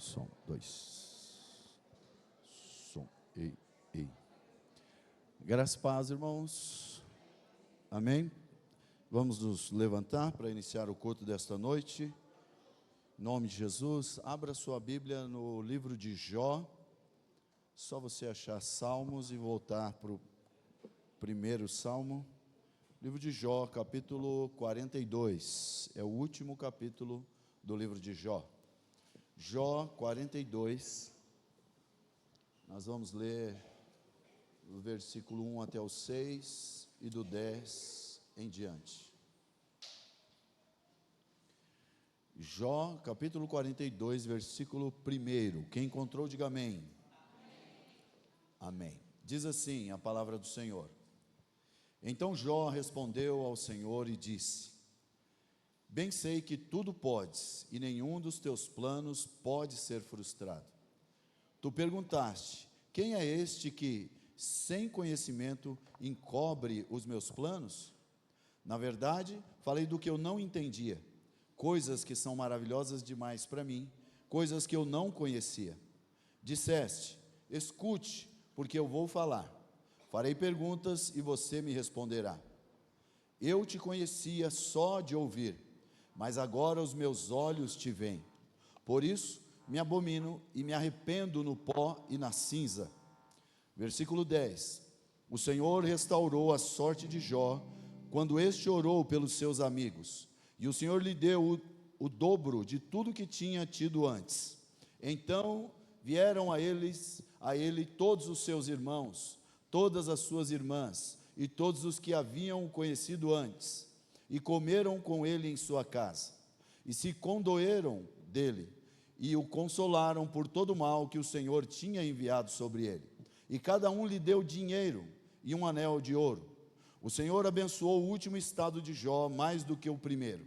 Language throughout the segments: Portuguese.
Som, 2. Som, ei. Graças e paz, irmãos. Amém? Vamos nos levantar para iniciar o culto desta noite. Em nome de Jesus, abra sua Bíblia no livro de Jó. Só você achar Salmos e voltar para o primeiro Salmo. Livro de Jó, capítulo 42. É o último capítulo do livro de Jó. Jó 42. Nós vamos ler do versículo 1 até o 6 e do 10 em diante. Jó, capítulo 42, versículo 1. Quem encontrou, diga amém. Amém. Diz assim a palavra do Senhor. Então Jó respondeu ao Senhor e disse: Bem sei que tudo podes, e nenhum dos teus planos pode ser frustrado. Tu perguntaste: quem é este que, sem conhecimento, encobre os meus planos? Na verdade, falei do que eu não entendia, coisas que são maravilhosas demais para mim, coisas que eu não conhecia. Disseste: escute, porque eu vou falar. Farei perguntas e você me responderá. Eu te conhecia só de ouvir, mas agora os meus olhos te veem. Por isso me abomino e me arrependo no pó e na cinza. Versículo 10. O Senhor restaurou a sorte de Jó, quando este orou pelos seus amigos, e o Senhor lhe deu o dobro de tudo que tinha tido antes. Então vieram a ele todos os seus irmãos, todas as suas irmãs, e todos os que haviam conhecido antes, e comeram com ele em sua casa, e se condoeram dele, e o consolaram por todo o mal que o Senhor tinha enviado sobre ele. E cada um lhe deu dinheiro e um anel de ouro. O Senhor abençoou o último estado de Jó mais do que o primeiro.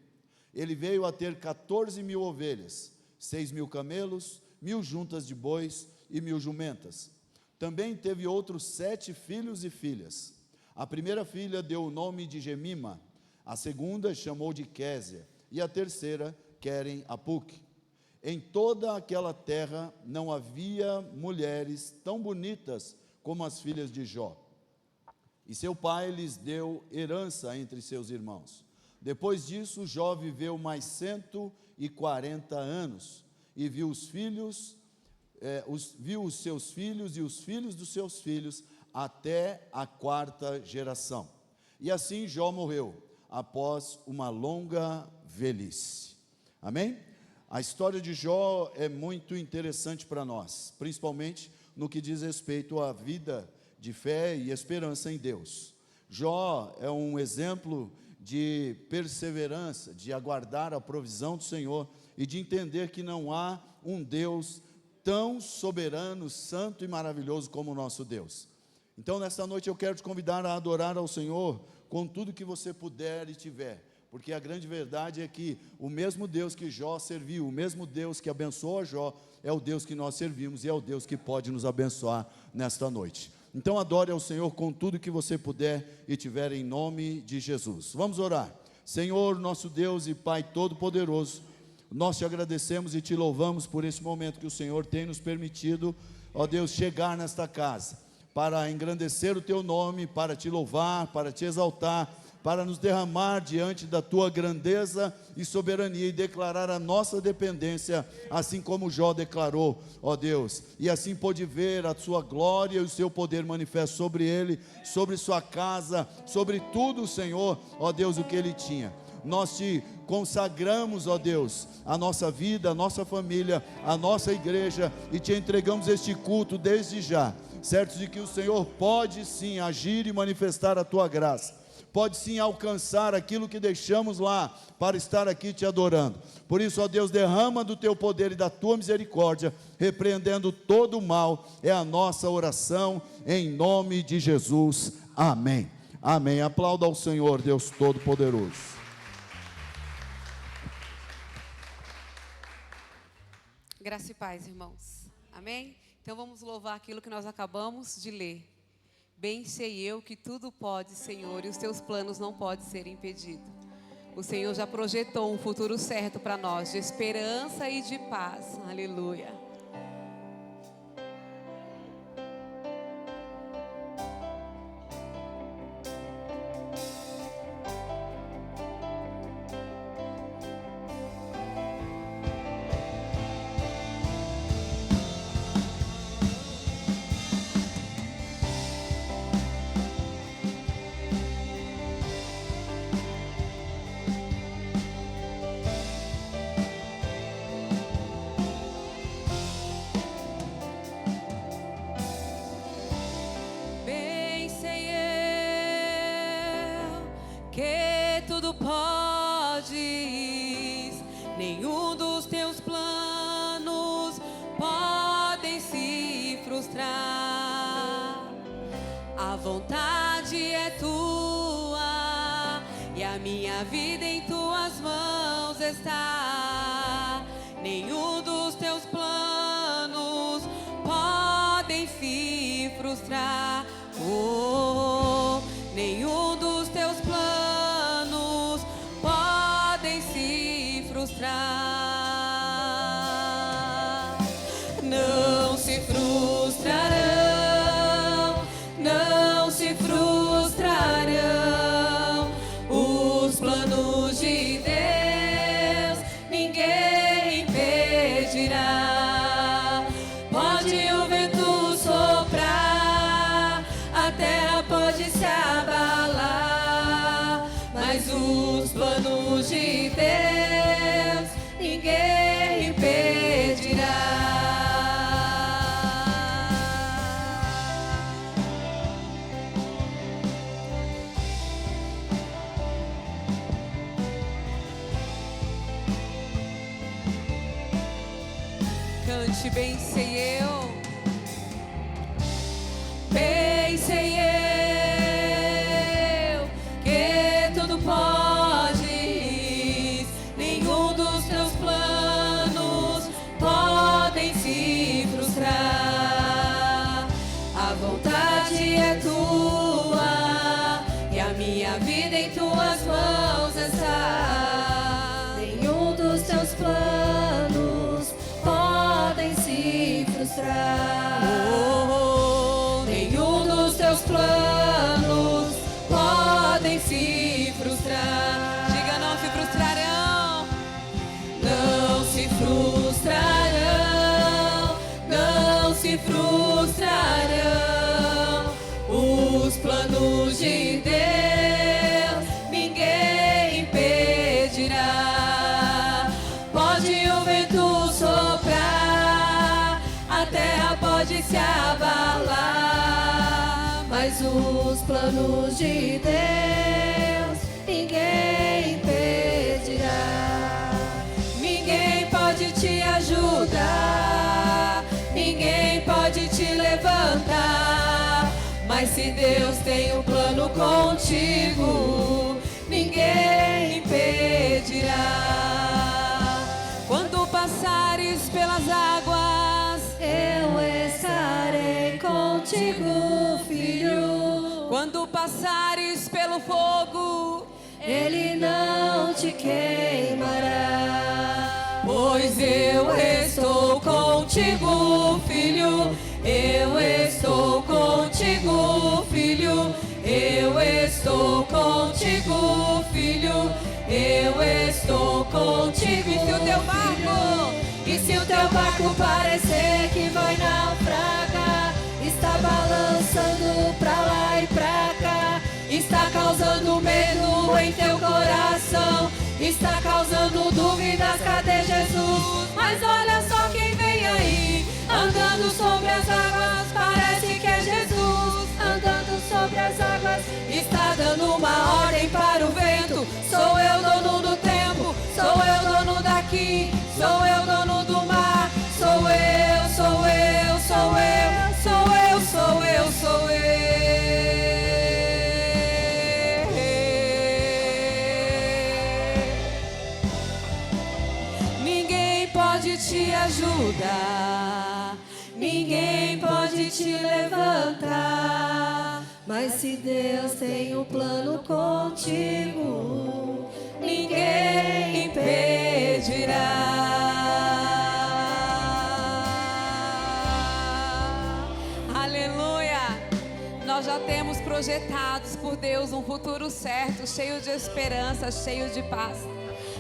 Ele veio a ter 14.000 ovelhas, 6.000 camelos, 1.000 juntas de bois e 1.000 jumentas. Também teve outros 7 filhos e filhas. A primeira filha deu o nome de Gemima, a segunda chamou de Késia, e a terceira Queren Apuque. Em toda aquela terra não havia mulheres tão bonitas como as filhas de Jó. E seu pai lhes deu herança entre seus irmãos. Depois disso, Jó viveu mais 140 anos, e viu os seus filhos e os filhos dos seus filhos até a 4ª geração. E assim Jó morreu, após uma longa velhice. Amém? A história de Jó é muito interessante para nós, principalmente no que diz respeito à vida de fé e esperança em Deus. Jó é um exemplo de perseverança, de aguardar a provisão do Senhor e de entender que não há um Deus tão soberano, santo e maravilhoso como o nosso Deus. Então, nesta noite eu quero te convidar a adorar ao Senhor com tudo que você puder e tiver, porque a grande verdade é que o mesmo Deus que Jó serviu, o mesmo Deus que abençoou a Jó, é o Deus que nós servimos e é o Deus que pode nos abençoar nesta noite. Então adore ao Senhor com tudo que você puder e tiver, em nome de Jesus. Vamos orar. Senhor, nosso Deus e Pai Todo-Poderoso, nós te agradecemos e te louvamos por esse momento que o Senhor tem nos permitido, ó Deus, chegar nesta casa, para engrandecer o teu nome, para te louvar, para te exaltar, para nos derramar diante da tua grandeza e soberania e declarar a nossa dependência, assim como Jó declarou, ó Deus, e assim pôde ver a sua glória e o seu poder manifesto sobre ele, sobre sua casa, sobre tudo, Senhor, ó Deus, o que ele tinha. Nós te consagramos, ó Deus, a nossa vida, a nossa família, a nossa igreja, e te entregamos este culto desde já, certos de que o Senhor pode sim agir e manifestar a tua graça, pode sim alcançar aquilo que deixamos lá para estar aqui te adorando. Por isso, ó Deus, derrama do teu poder e da tua misericórdia, repreendendo todo o mal, é a nossa oração, em nome de Jesus, amém. Amém. Aplauda ao Senhor, Deus Todo-Poderoso. Graça e paz, irmãos. Amém? Então vamos louvar aquilo que nós acabamos de ler. Bem sei eu que tudo pode, Senhor, e os teus planos não podem ser impedidos. O Senhor já projetou um futuro certo para nós, de esperança e de paz. Aleluia. vontade é tua e a minha vida em tuas mãos está. Nenhum dos teus planos podem se frustrar. Oh, nenhum dos teus planos podem se frustrar. Não se frustrarão, não se frustrarão os planos de Deus, ninguém impedirá. Pode o vento soprar, a terra pode se abalar, mas os planos de Deus, ninguém impedirá. Cante, bem sei eu, bem sei eu, que tudo podes, nenhum dos teus planos podem se frustrar. A vontade é tua e a minha vida em tuas mãos está. Nenhum dos teus planos podem se frustrar. Nenhum dos teus planos podem se frustrar. Diga, não se frustrarão. Não se frustrarão, não se frustrarão os planos de Deus, ninguém impedirá. Pode o vento soprar, a terra pode se abalar, Mas os planos de Deus ninguém impedirá. ninguém pode te ajudar, ninguém pode te levantar. Mas se Deus tem um plano contigo, ninguém impedirá. Quando passares pelas águas, Eu estarei contigo, filho. quando passares pelo fogo, Ele não te queimará. pois eu estou contigo, filho. Eu estou contigo, filho. Eu estou contigo, filho. Eu estou contigo. E se o teu barco parecer que vai naufragar, está balançando pra lá e pra cá, está causando medo em teu coração, está causando dúvidas, cadê Jesus? Mas olha só quem vem aí, andando sobre as águas, parece que é Jesus. Andando sobre as águas, Está dando uma ordem para o vento. Sou eu dono do tempo, sou eu dono daqui, sou eu dono do mar. Sou eu, sou eu, sou eu, sou eu, sou eu, sou eu. Ninguém pode te ajudar, ninguém pode te levantar. mas se Deus tem um plano contigo, Ninguém impedirá. Aleluia! Nós já temos projetados por Deus um futuro certo, cheio de esperança, cheio de paz.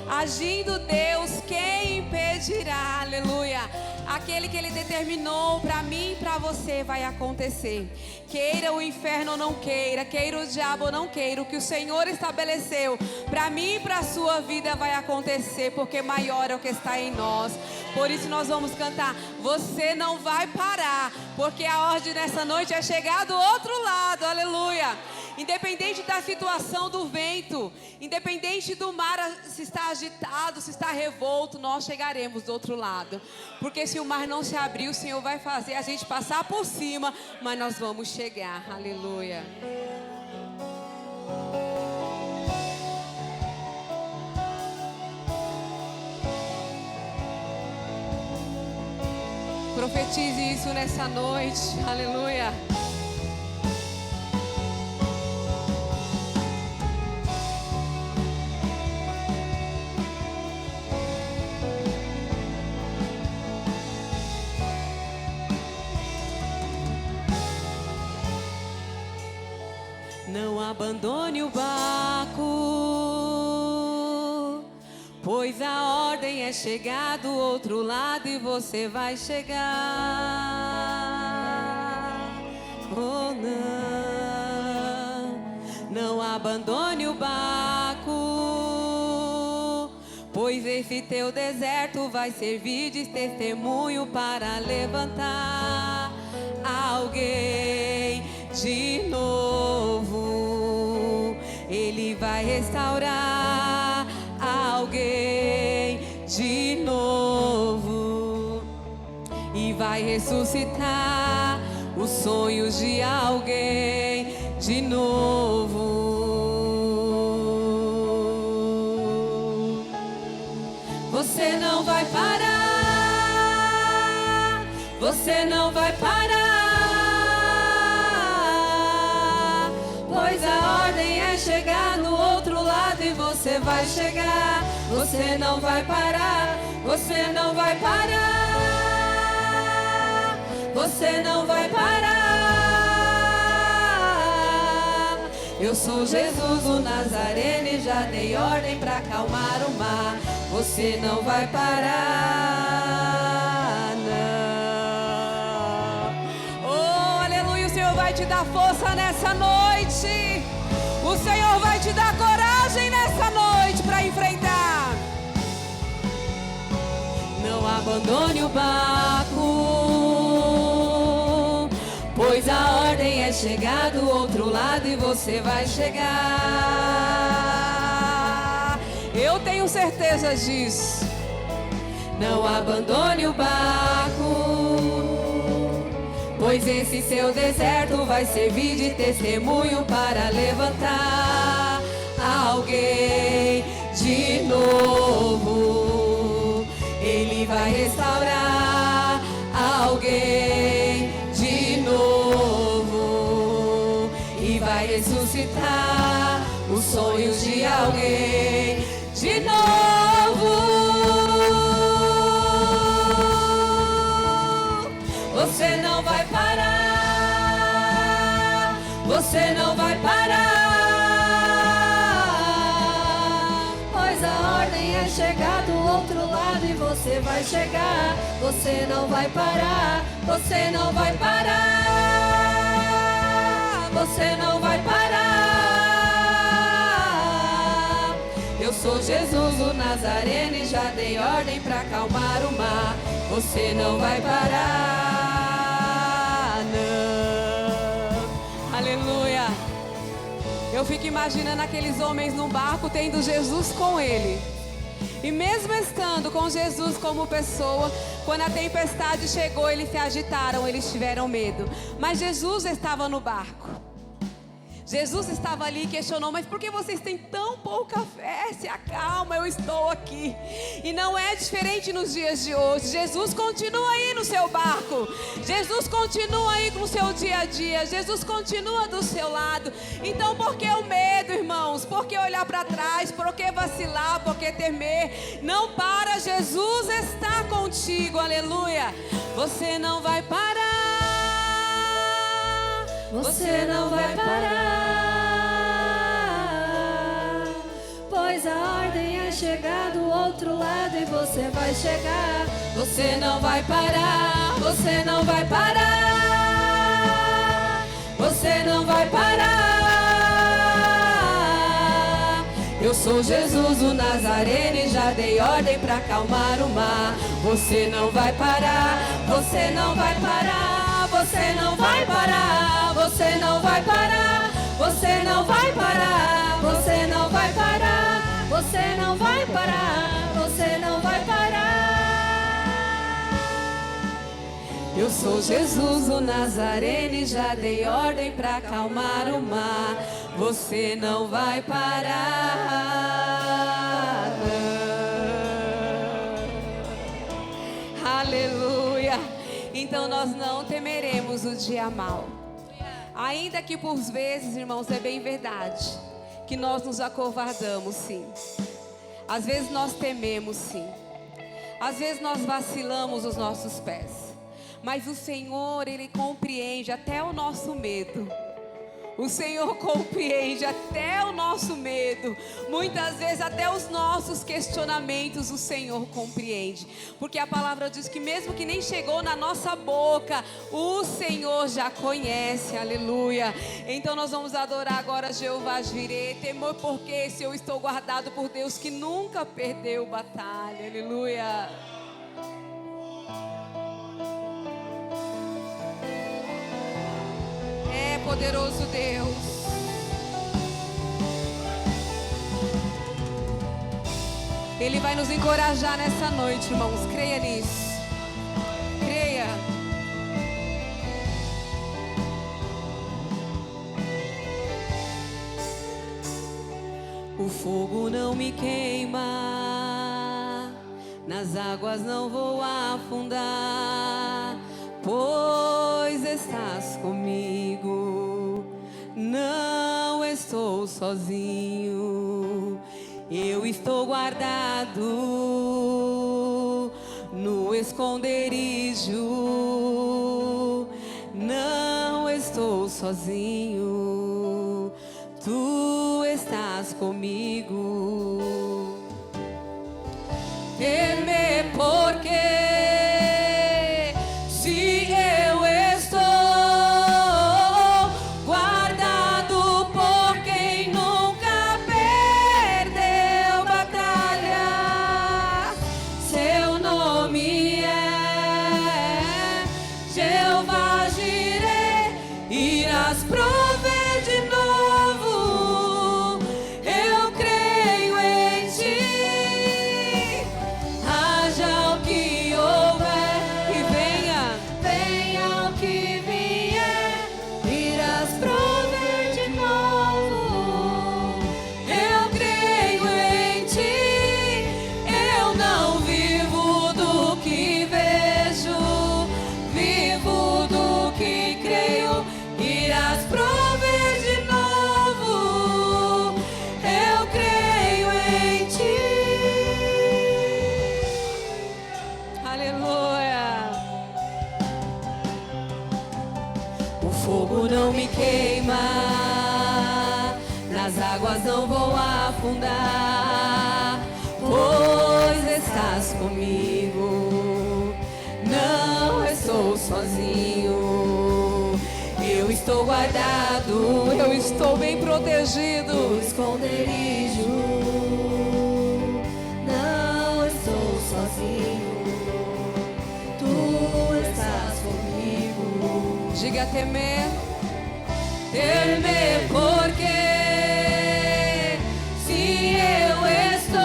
Agindo Deus, quem impedirá? Aleluia! Aquele que Ele determinou para mim e para você vai acontecer. Queira o inferno ou não queira, queira o diabo ou não queira, o que o Senhor estabeleceu para mim e para a sua vida vai acontecer, porque maior é o que está em nós. Por isso nós vamos cantar: você não vai parar, porque a ordem nessa noite é chegar do outro lado, aleluia. Independente da situação do vento, independente do mar se está agitado, se está revolto, nós chegaremos do outro lado. Porque se o mar não se abrir, o Senhor vai fazer a gente passar por cima, mas nós vamos chegar, aleluia. Profetize isso nessa noite, aleluia. Não abandone o barco, pois a ordem é chegar do outro lado e você vai chegar. Oh não abandone o barco, pois esse teu deserto vai servir de testemunho para levantar alguém de novo. Ele vai restaurar alguém de novo e vai ressuscitar os sonhos de alguém de novo. Você não vai parar, você não vai parar, pois a ordem é chegar no outro lado e você vai chegar. Você não vai parar, você não vai parar, você não vai parar. Eu sou Jesus o Nazareno e já dei ordem para acalmar o mar. Você não vai parar, não. Oh, aleluia, o Senhor vai te dar força nessa noite. O Senhor vai te dar coragem nessa noite para enfrentar. Não abandone o barco, pois a ordem é chegar do outro lado e você vai chegar. Eu tenho certeza disso. Não abandone o barco, pois esse seu deserto vai servir de testemunho para levantar alguém de novo. Ele vai restaurar alguém de novo e vai ressuscitar os sonhos de alguém de novo. Você não vai parar, você não vai parar, pois a ordem é chegar do outro lado e você vai chegar. Você não vai parar, você não vai parar, você não vai parar. Eu sou Jesus o Nazareno e já dei ordem para acalmar o mar. Você não vai parar, não. Aleluia. Eu fico imaginando aqueles homens num barco tendo Jesus com ele. E mesmo estando com Jesus como pessoa, quando a tempestade chegou, eles se agitaram, eles tiveram medo. Mas Jesus estava no barco. Jesus estava ali e questionou: mas por que vocês têm tão pouca fé? Se acalma, eu estou aqui. E não é diferente nos dias de hoje. Jesus continua aí no seu barco. Jesus continua aí no seu dia a dia. Jesus continua do seu lado. Então por que o medo, irmãos? Por que olhar para trás? Por que vacilar? Por que temer? Não para, Jesus está contigo, aleluia. Você não vai parar. Você não vai parar, pois a ordem é chegar do outro lado e você vai chegar. Você não vai parar, você não vai parar, você não vai parar. Eu sou sou Jesus o Nazareno e já dei ordem pra acalmar o mar. Você não vai parar, você não vai parar, você não vai parar, você não vai parar, você não vai parar, você não vai parar, você não vai parar, você não vai parar. Eu sou Jesus o Nazareno e já dei ordem pra acalmar o mar. Você não vai parar. Aleluia. Então nós não temeremos o dia mau. Ainda que por vezes, irmãos, é bem verdade que nós nos acovardamos, sim. Às vezes nós tememos, sim. Às vezes nós vacilamos os nossos pés. Mas o Senhor, Ele compreende até o nosso medo. O Senhor compreende até o nosso medo. Muitas vezes até os nossos questionamentos o Senhor compreende. Porque a palavra diz que mesmo que nem chegou na nossa boca, o Senhor já conhece, aleluia. Então nós vamos adorar agora Jeová Jireh, temor porque se eu estou guardado por Deus que nunca perdeu batalha, aleluia. É poderoso Deus. Ele vai nos encorajar nessa noite, irmãos. Creia nisso. Creia. O fogo não me queima, nas águas não vou afundar, pois estás comigo, não estou sozinho, eu estou guardado no esconderijo, não estou sozinho, tu estás comigo. Temer porque não vou afundar, pois estás comigo, não estou sozinho, eu estou guardado, eu estou bem protegido no esconderijo, não estou sozinho, tu estás comigo. Diga temer, temer porque eu estou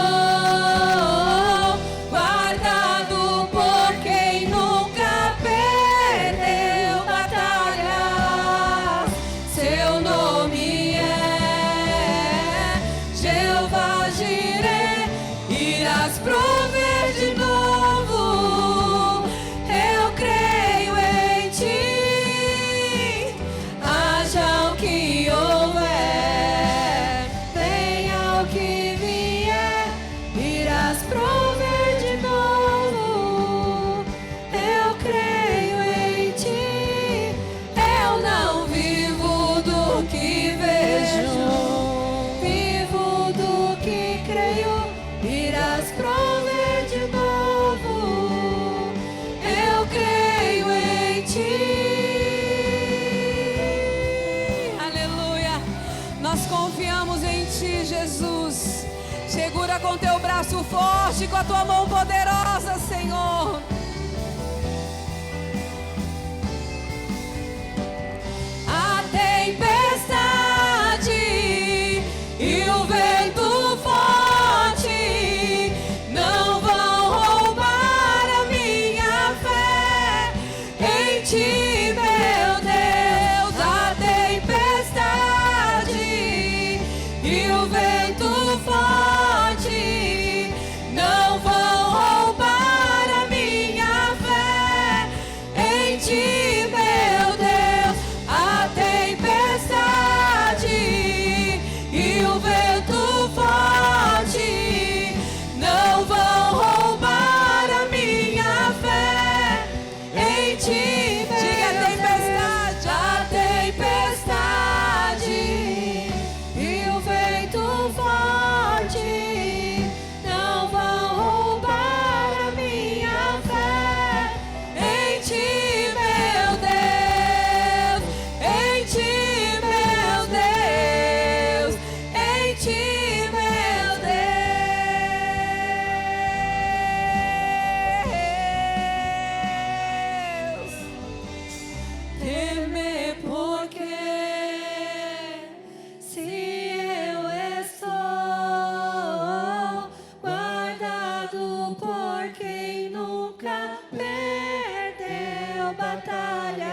guardado por quem nunca perdeu batalha. Seu nome é Jeová Jireh, irás prover de novo. Eu creio em ti, haja o que houver. Segura com teu braço forte, com a tua mão poderosa, Senhor. A tempestade e o vento forte não vão roubar a minha fé em ti, meu Deus. A tempestade e o vento forte não vão roubar a minha fé em ti, meu Deus. A tempestade e o vento forte não vão roubar a minha fé em ti, meu Diga a Deus. A tempestade e o vento forte não vão roubar a minha fé em ti, meu Deus. Em ti, meu Deus. Em ti, meu Deus. Temer porque se eu estou guardado por quem nunca perdeu batalhas,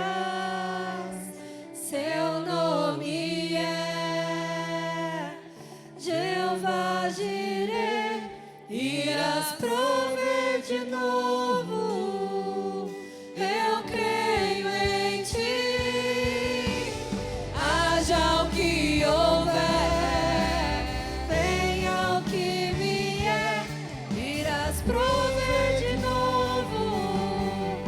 seu nome é Jeová Jireh, irás prover de novo. Eu creio em ti, haja o que houver, venha o que vier, irás prover de novo.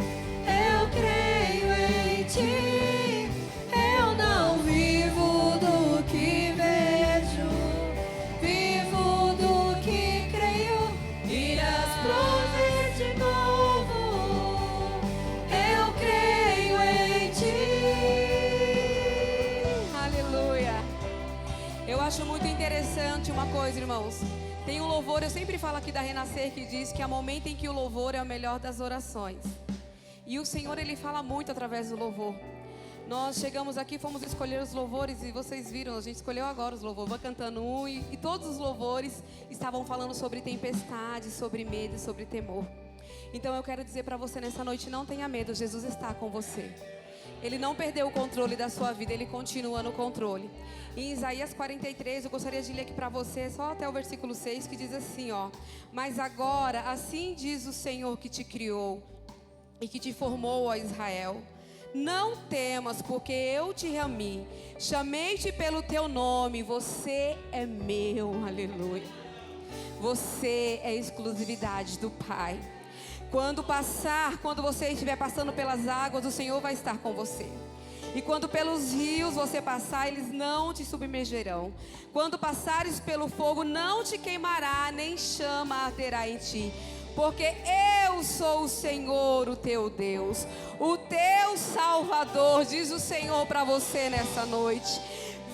Eu creio em ti, eu não vivo do que vejo, vivo do que creio, irás prover de novo. Eu creio em ti. Aleluia. Eu acho muito interessante uma coisa, irmãos. Tem um louvor, eu sempre falo aqui da Renascer, que diz que há momento em que o louvor é o melhor das orações. E o Senhor, Ele fala muito através do louvor. Nós chegamos aqui, fomos escolher os louvores e vocês viram, a gente escolheu agora os louvores, vai cantando um e todos os louvores estavam falando sobre tempestade, sobre medo e sobre temor. Então eu quero dizer para você nessa noite, não tenha medo, Jesus está com você. Ele não perdeu o controle da sua vida, Ele continua no controle. Em Isaías 43, eu gostaria de ler aqui para você, só até o versículo 6, que diz assim, ó: mas agora, assim diz o Senhor que te criou e que te formou, ó Israel: não temas, porque eu te chamei-te pelo teu nome, você é meu, aleluia. Você é exclusividade do Pai. Quando você estiver passando pelas águas, o Senhor vai estar com você. E quando pelos rios você passar, eles não te submergerão. Quando passares pelo fogo, não te queimará, nem chama arderá em ti. Porque eu sou o Senhor, o teu Deus, o teu Salvador, diz o Senhor para você nessa noite.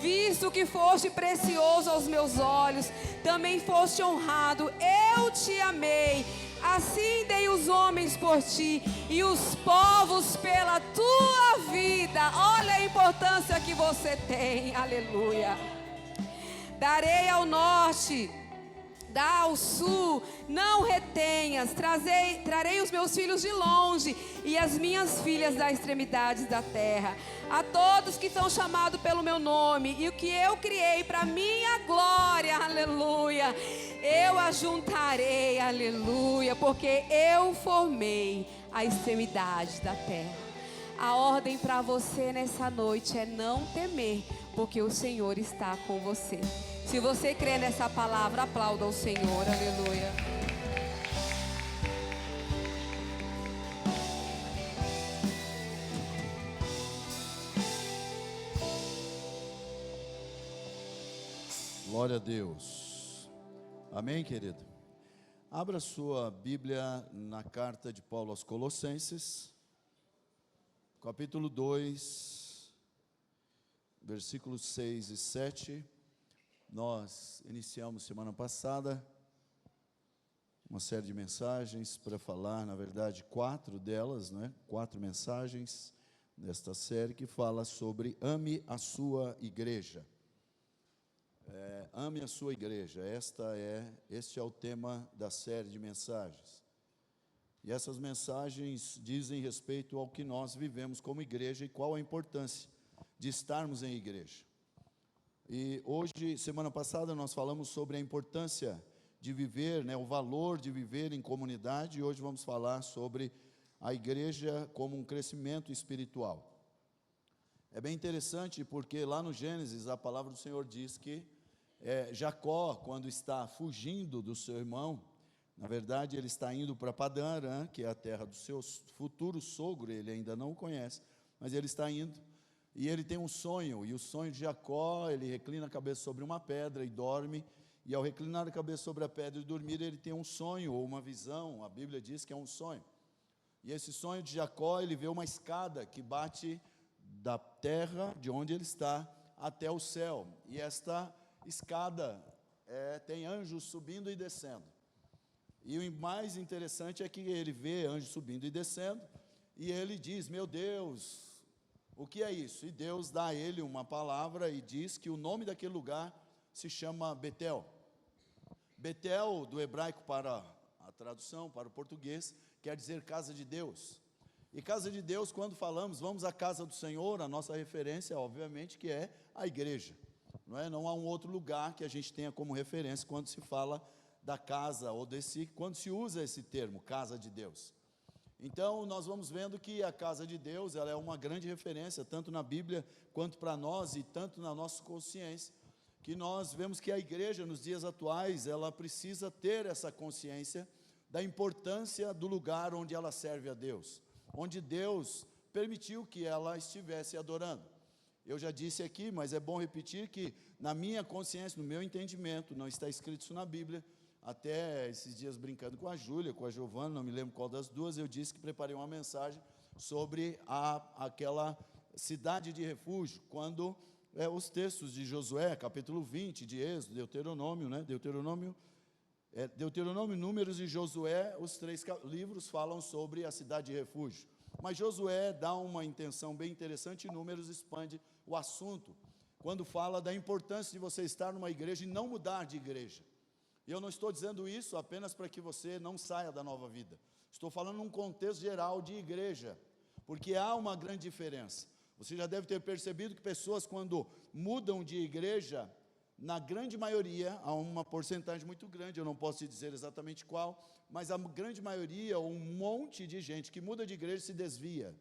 Visto que foste precioso aos meus olhos, também foste honrado, eu te amei. Assim dei os homens por ti e os povos pela tua vida. Olha a importância que você tem, aleluia. Darei ao norte, dá ao sul, não retenhas. Trarei os meus filhos de longe e as minhas filhas das extremidades da terra. A todos que são chamados pelo meu nome e o que eu criei para minha glória, aleluia, eu ajuntarei, aleluia, porque eu formei a extremidade da terra. A ordem para você nessa noite é não temer, porque o Senhor está com você. Se você crê nessa palavra, aplauda o Senhor, aleluia. Glória a Deus. Amém, querido? Abra sua Bíblia na carta de Paulo aos Colossenses, capítulo 2, versículos 6 e 7. Nós iniciamos semana passada uma série de mensagens para falar, na verdade, 4 delas, né? 4 mensagens desta série que fala sobre ame a sua igreja. Ame a sua igreja. Este é o tema da série de mensagens. E essas mensagens dizem respeito ao que nós vivemos como igreja e qual a importância de estarmos em igreja. E hoje, semana passada, nós falamos sobre a importância de viver, o valor de viver em comunidade, e hoje vamos falar sobre a igreja como um crescimento espiritual. É bem interessante porque lá no Gênesis a palavra do Senhor diz que Jacó, quando está fugindo do seu irmão, na verdade ele está indo para Padã Arã, que é a terra do seu futuro sogro, ele ainda não o conhece, mas ele está indo, e ele tem um sonho, e o sonho de Jacó, ele reclina a cabeça sobre uma pedra e dorme, e ao reclinar a cabeça sobre a pedra e dormir, ele tem um sonho ou uma visão, a Bíblia diz que é um sonho. E esse sonho de Jacó, ele vê uma escada que bate da terra, de onde ele está, até o céu. E esta escada tem anjos subindo e descendo. E o mais interessante é que ele vê anjos subindo e descendo, e ele diz, meu Deus, o que é isso? E Deus dá a ele uma palavra e diz que o nome daquele lugar se chama Betel. Betel, do hebraico para a tradução, para o português, quer dizer casa de Deus. E casa de Deus, quando falamos, vamos à casa do Senhor, a nossa referência, obviamente, que é a igreja. Não há um outro lugar que a gente tenha como referência quando se fala da casa, ou quando se usa esse termo, casa de Deus. Então, nós vamos vendo que a casa de Deus, ela é uma grande referência, tanto na Bíblia, quanto para nós, e tanto na nossa consciência, que nós vemos que a igreja, nos dias atuais, ela precisa ter essa consciência da importância do lugar onde ela serve a Deus, onde Deus permitiu que ela estivesse adorando. Eu já disse aqui, mas é bom repetir que na minha consciência, no meu entendimento, não está escrito isso na Bíblia, até esses dias brincando com a Júlia, com a Giovana, não me lembro qual das duas, eu disse que preparei uma mensagem sobre aquela cidade de refúgio, quando os textos de Josué, capítulo 20, de Êxodo, Deuteronômio, Deuteronômio, Números e Josué, os 3 livros falam sobre a cidade de refúgio. Mas Josué dá uma intenção bem interessante e Números expande o assunto, quando fala da importância de você estar numa igreja e não mudar de igreja. E eu não estou dizendo isso apenas para que você não saia da Nova Vida. Estou falando num contexto geral de igreja, porque há uma grande diferença. Você já deve ter percebido que pessoas, quando mudam de igreja, na grande maioria, há uma porcentagem muito grande, eu não posso te dizer exatamente qual, mas a grande maioria, um monte de gente que muda de igreja se desvia,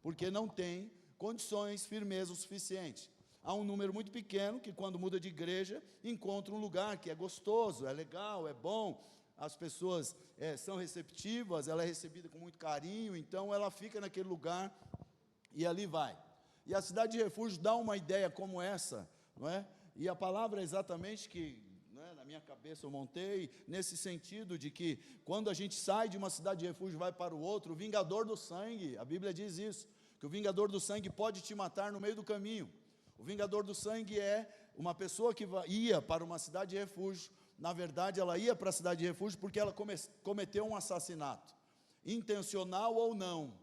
porque não tem condições, firmeza o suficiente. Há um número muito pequeno que, quando muda de igreja, encontra um lugar que é gostoso, é legal, é bom, as pessoas são receptivas, ela é recebida com muito carinho, então ela fica naquele lugar e ali vai. E a cidade de refúgio dá uma ideia como essa, não é? E a palavra é exatamente que, na minha cabeça eu montei, nesse sentido de que, quando a gente sai de uma cidade de refúgio e vai para o outro, o vingador do sangue, a Bíblia diz isso, que o vingador do sangue pode te matar no meio do caminho. O vingador do sangue é uma pessoa que ia para uma cidade de refúgio, na verdade ela ia para a cidade de refúgio porque ela cometeu um assassinato, intencional ou não.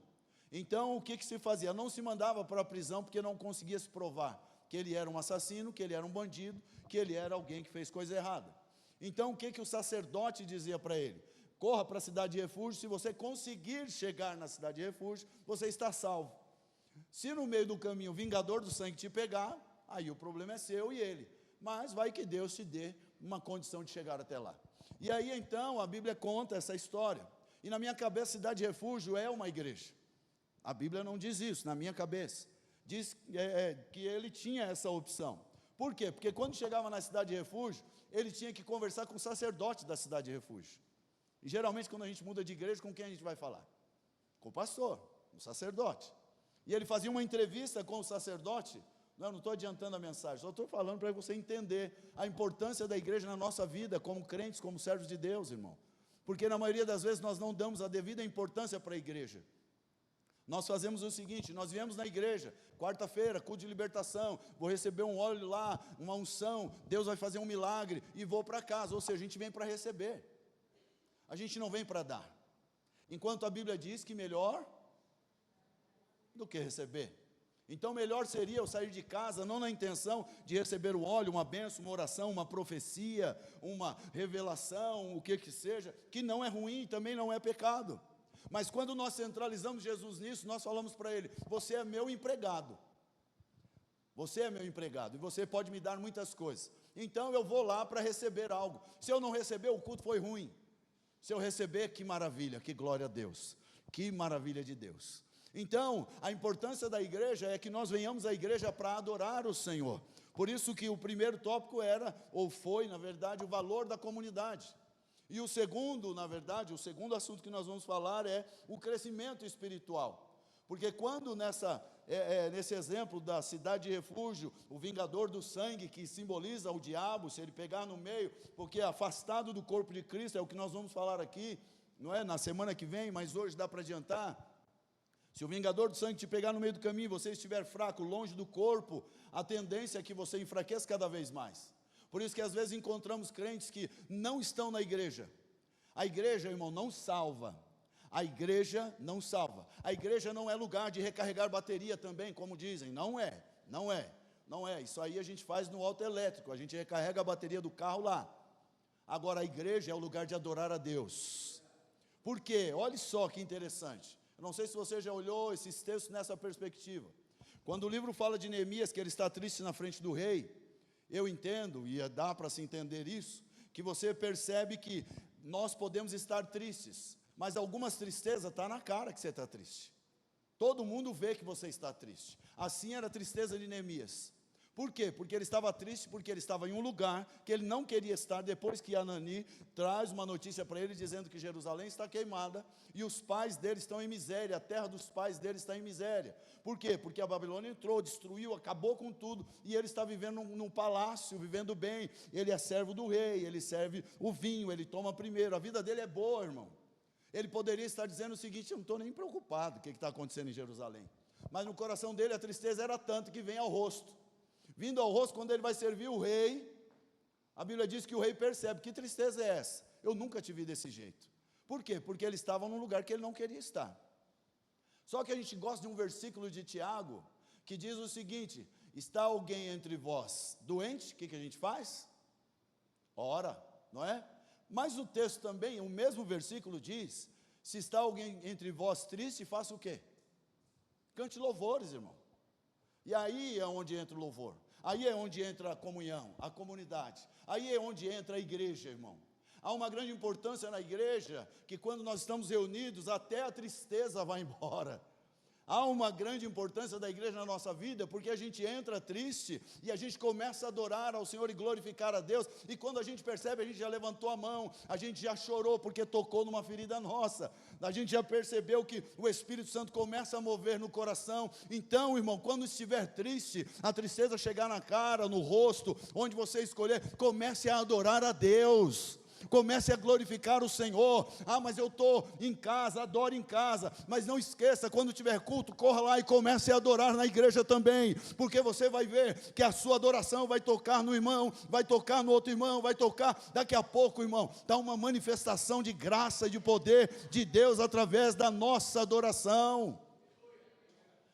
Então o que se fazia? Não se mandava para a prisão porque não conseguia se provar que ele era um assassino, que ele era um bandido, que ele era alguém que fez coisa errada. Então o que o sacerdote dizia para ele? Corra para a cidade de refúgio, se você conseguir chegar na cidade de refúgio, você está salvo. Se no meio do caminho o vingador do sangue te pegar, aí o problema é seu e ele. Mas vai que Deus te dê uma condição de chegar até lá. E aí então a Bíblia conta essa história. E na minha cabeça, cidade de refúgio é uma igreja. A Bíblia não diz isso, na minha cabeça. Diz que ele tinha essa opção. Por quê? Porque quando chegava na cidade de refúgio, ele tinha que conversar com o sacerdote da cidade de refúgio. E geralmente quando a gente muda de igreja, com quem a gente vai falar? Com o pastor, com o sacerdote. E ele fazia uma entrevista com o sacerdote. Não estou adiantando a mensagem, só estou falando para você entender a importância da igreja na nossa vida, como crentes, como servos de Deus, irmão. Porque na maioria das vezes nós não damos a devida importância para a igreja. Nós fazemos o seguinte, nós viemos na igreja, quarta-feira, culto de libertação, vou receber um óleo lá, uma unção, Deus vai fazer um milagre e vou para casa. Ou seja, a gente vem para receber, a gente não vem para dar. Enquanto a Bíblia diz que melhor do que receber. Então melhor seria eu sair de casa, não na intenção de receber o óleo, uma bênção, uma oração, uma profecia, uma revelação, o que seja, que não é ruim, também não é pecado. Mas quando nós centralizamos Jesus nisso, nós falamos para Ele, você é meu empregado. Você é meu empregado, e você pode me dar muitas coisas. Então eu vou lá para receber algo. Se eu não receber, o culto foi ruim. Se eu receber, que maravilha, que glória a Deus. Que maravilha de Deus. Então, a importância da igreja é que nós venhamos à igreja para adorar o Senhor. Por isso que o primeiro tópico era, ou foi, na verdade, o valor da comunidade. E o segundo, na verdade, o segundo assunto que nós vamos falar é o crescimento espiritual. Porque quando nesse exemplo da cidade de refúgio, o vingador do sangue, que simboliza o diabo, se ele pegar no meio, porque afastado do corpo de Cristo, é o que nós vamos falar aqui, não é? Na semana que vem, mas hoje dá para adiantar. Se o vingador do sangue te pegar no meio do caminho, você estiver fraco, longe do corpo, a tendência é que você enfraqueça cada vez mais. Por isso que às vezes encontramos crentes que não estão na igreja. A igreja, irmão, não salva. A igreja não salva. A igreja não é lugar de recarregar bateria também, como dizem. Não é. Isso aí a gente faz no auto elétrico, a gente recarrega a bateria do carro lá. Agora a igreja é o lugar de adorar a Deus. Por quê? Olha só que interessante. Não sei se você já olhou esses textos nessa perspectiva. Quando o livro fala de Neemias, que ele está triste na frente do rei, eu entendo, e dá para se entender isso, que você percebe que nós podemos estar tristes, mas algumas tristezas está na cara que você está triste. Todo mundo vê que você está triste. Assim era a tristeza de Neemias. Por quê? Porque ele estava triste, porque ele estava em um lugar que ele não queria estar, depois que Anani traz uma notícia para ele, dizendo que Jerusalém está queimada, e os pais dele estão em miséria, a terra dos pais dele está em miséria. Por quê? Porque a Babilônia entrou, destruiu, acabou com tudo, e ele está vivendo num palácio, vivendo bem, ele é servo do rei, ele serve o vinho, ele toma primeiro, a vida dele é boa, irmão. Ele poderia estar dizendo o seguinte, eu não estou nem preocupado com o que está acontecendo em Jerusalém, mas no coração dele a tristeza era tanto que vem ao rosto. Vindo ao rosto, quando ele vai servir o rei, a Bíblia diz que o rei percebe, que tristeza é essa? Eu nunca te vi desse jeito. Por quê? Porque ele estava num lugar que ele não queria estar. Só que a gente gosta de um versículo de Tiago, que diz o seguinte, está alguém entre vós doente, o que a gente faz? Ora, não é? Mas o texto também, o mesmo versículo diz, se está alguém entre vós triste, faça o quê? Cante louvores, irmão. E aí é onde entra o louvor, aí é onde entra a comunhão, a comunidade, aí é onde entra a igreja, irmão. Há uma grande importância na igreja, que quando nós estamos reunidos, até a tristeza vai embora. Há uma grande importância da igreja na nossa vida, porque a gente entra triste, e a gente começa a adorar ao Senhor e glorificar a Deus, e quando a gente percebe, a gente já levantou a mão, a gente já chorou, porque tocou numa ferida nossa, a gente já percebeu que o Espírito Santo começa a mover no coração. Então, irmão, quando estiver triste, a tristeza chegar na cara, no rosto, onde você escolher, comece a adorar a Deus. Comece a glorificar o Senhor. Ah, mas eu estou em casa, adoro em casa. Mas não esqueça, quando tiver culto, corra lá e comece a adorar na igreja também, porque você vai ver que a sua adoração vai tocar no irmão, vai tocar no outro irmão, vai tocar, daqui a pouco, irmão, está uma manifestação de graça e de poder de Deus através da nossa adoração.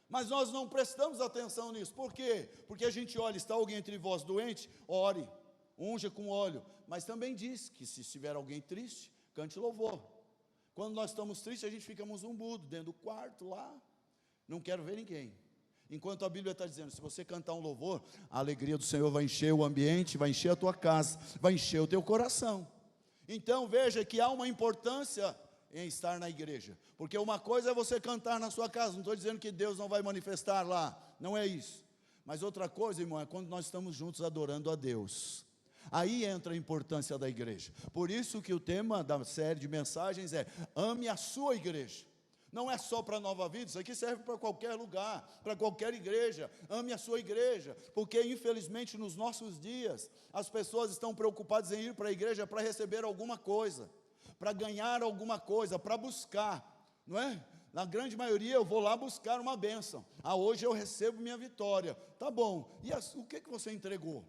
Mas nós não prestamos atenção nisso. Por quê? Porque a gente olha, está alguém entre vós doente? Ore, unja com óleo. Mas também diz que se estiver alguém triste, cante louvor. Quando nós estamos tristes, a gente fica zumbudo, dentro do quarto lá, não quero ver ninguém. Enquanto a Bíblia está dizendo, se você cantar um louvor, a alegria do Senhor vai encher o ambiente, vai encher a tua casa, vai encher o teu coração. Então veja que há uma importância em estar na igreja, porque uma coisa é você cantar na sua casa, não estou dizendo que Deus não vai manifestar lá, não é isso. Mas outra coisa, irmão, é quando nós estamos juntos adorando a Deus. Aí entra a importância da igreja. Por isso que o tema da série de mensagens é ame a sua igreja. Não é só para Nova Vida, isso aqui serve para qualquer lugar, para qualquer igreja. Ame a sua igreja, porque infelizmente nos nossos dias as pessoas estão preocupadas em ir para a igreja para receber alguma coisa, para ganhar alguma coisa, para buscar, não é? Na grande maioria eu vou lá buscar uma bênção. Hoje eu recebo minha vitória. Tá bom, e o que você entregou?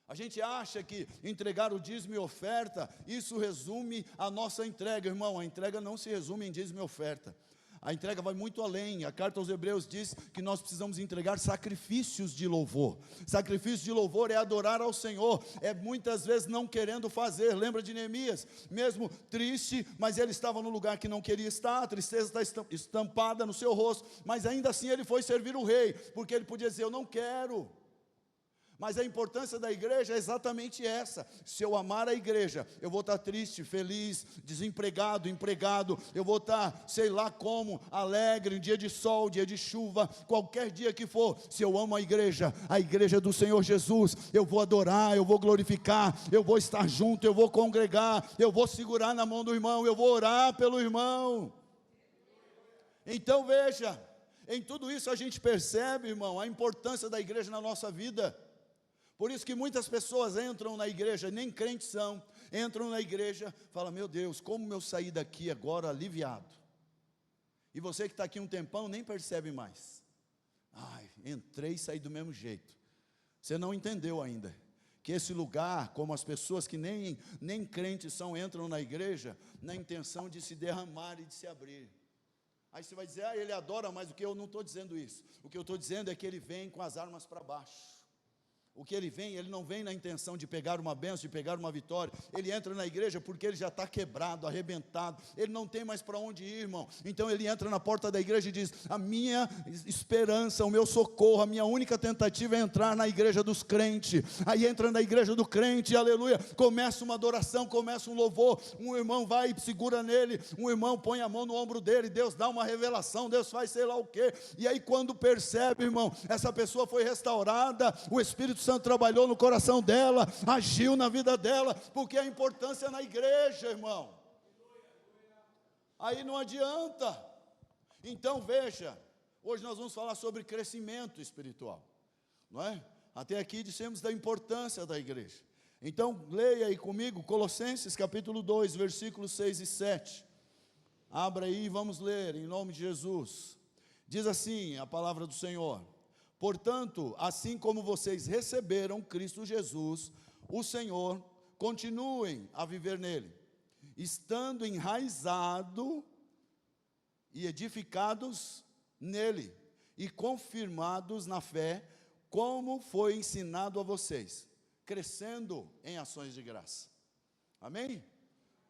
A gente acha que entregar o dízimo e oferta, isso resume a nossa entrega. Irmão, a entrega não se resume em dízimo e oferta. A entrega vai muito além. A carta aos Hebreus diz que nós precisamos entregar sacrifícios de louvor. Sacrifício de louvor é adorar ao Senhor, é muitas vezes não querendo fazer. Lembra de Neemias? Mesmo triste, mas ele estava no lugar que não queria estar, a tristeza está estampada no seu rosto, mas ainda assim ele foi servir o rei, porque ele podia dizer, eu não quero. Mas a importância da igreja é exatamente essa. Se eu amar a igreja, eu vou estar triste, feliz, desempregado, empregado, eu vou estar, sei lá como, alegre, em dia de sol, dia de chuva, qualquer dia que for. Se eu amo a igreja do Senhor Jesus, eu vou adorar, eu vou glorificar, eu vou estar junto, eu vou congregar, eu vou segurar na mão do irmão, eu vou orar pelo irmão. Então veja, em tudo isso a gente percebe, irmão, a importância da igreja na nossa vida. Por isso que muitas pessoas entram na igreja, nem crentes são, entram na igreja, falam, meu Deus, como eu saí daqui agora aliviado. E você que está aqui um tempão, nem percebe mais. Entrei e saí do mesmo jeito. Você não entendeu ainda, que esse lugar, como as pessoas que nem crentes são, entram na igreja, na intenção de se derramar e de se abrir. Aí você vai dizer, ele adora mais do que eu. Não estou dizendo isso. O que eu estou dizendo é que ele vem com as armas para baixo. O que ele não vem na intenção de pegar uma bênção, de pegar uma vitória. Ele entra na igreja porque ele já está quebrado, arrebentado, ele não tem mais para onde ir, irmão. Então ele entra na porta da igreja e diz, a minha esperança, o meu socorro, a minha única tentativa é entrar na igreja dos crentes. Aí entra na igreja do crente, aleluia, começa uma adoração, começa um louvor, um irmão vai e segura nele, um irmão põe a mão no ombro dele, Deus dá uma revelação, Deus faz sei lá o quê, e aí quando percebe, irmão, essa pessoa foi restaurada, o Espírito Santo trabalhou no coração dela, agiu na vida dela, porque a importância na igreja, irmão. Aí não adianta. Então veja, hoje nós vamos falar sobre crescimento espiritual, não é? Até aqui dissemos da importância da igreja. Então leia aí comigo Colossenses capítulo 2, versículos 6 e 7. Abra aí e vamos ler em nome de Jesus. Diz assim a palavra do Senhor: portanto, assim como vocês receberam Cristo Jesus, o Senhor, continuem a viver nele, estando enraizado e edificados nele, e confirmados na fé, como foi ensinado a vocês, crescendo em ações de graça. Amém?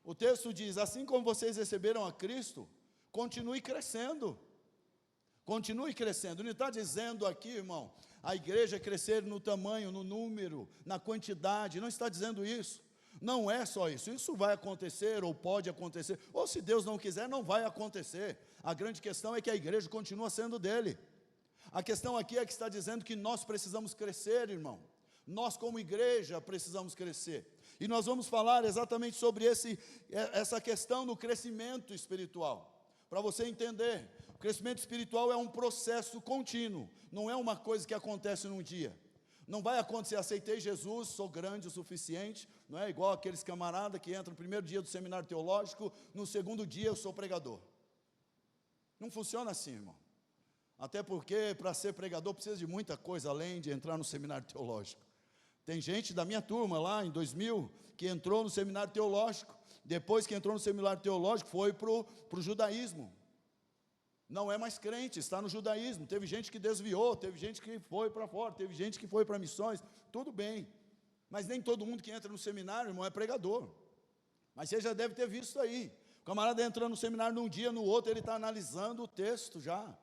O texto diz, assim como vocês receberam a Cristo, continue crescendo. Continue crescendo. Não está dizendo aqui, irmão, a igreja crescer no tamanho, no número, na quantidade. Não está dizendo isso. Não é só isso. Isso vai acontecer ou pode acontecer. Ou se Deus não quiser, não vai acontecer. A grande questão é que a igreja continua sendo dele. A questão aqui é que está dizendo que nós precisamos crescer, irmão. Nós como igreja precisamos crescer. E nós vamos falar exatamente sobre essa questão do crescimento espiritual. Para você entender, o crescimento espiritual é um processo contínuo, não é uma coisa que acontece num dia. Não vai acontecer, aceitei Jesus, sou grande o suficiente, não é igual aqueles camaradas que entram no primeiro dia do seminário teológico, no segundo dia eu sou pregador. Não funciona assim, irmão. Até porque para ser pregador precisa de muita coisa além de entrar no seminário teológico. Tem gente da minha turma lá em 2000 que entrou no seminário teológico, depois que entrou no seminário teológico foi para o judaísmo. Não é mais crente, está no judaísmo. Teve gente que desviou, teve gente que foi para fora, teve gente que foi para missões, tudo bem. Mas nem todo mundo que entra no seminário, irmão, é pregador. Mas você já deve ter visto aí. O camarada entrando no seminário num dia, no outro, ele está analisando o texto já.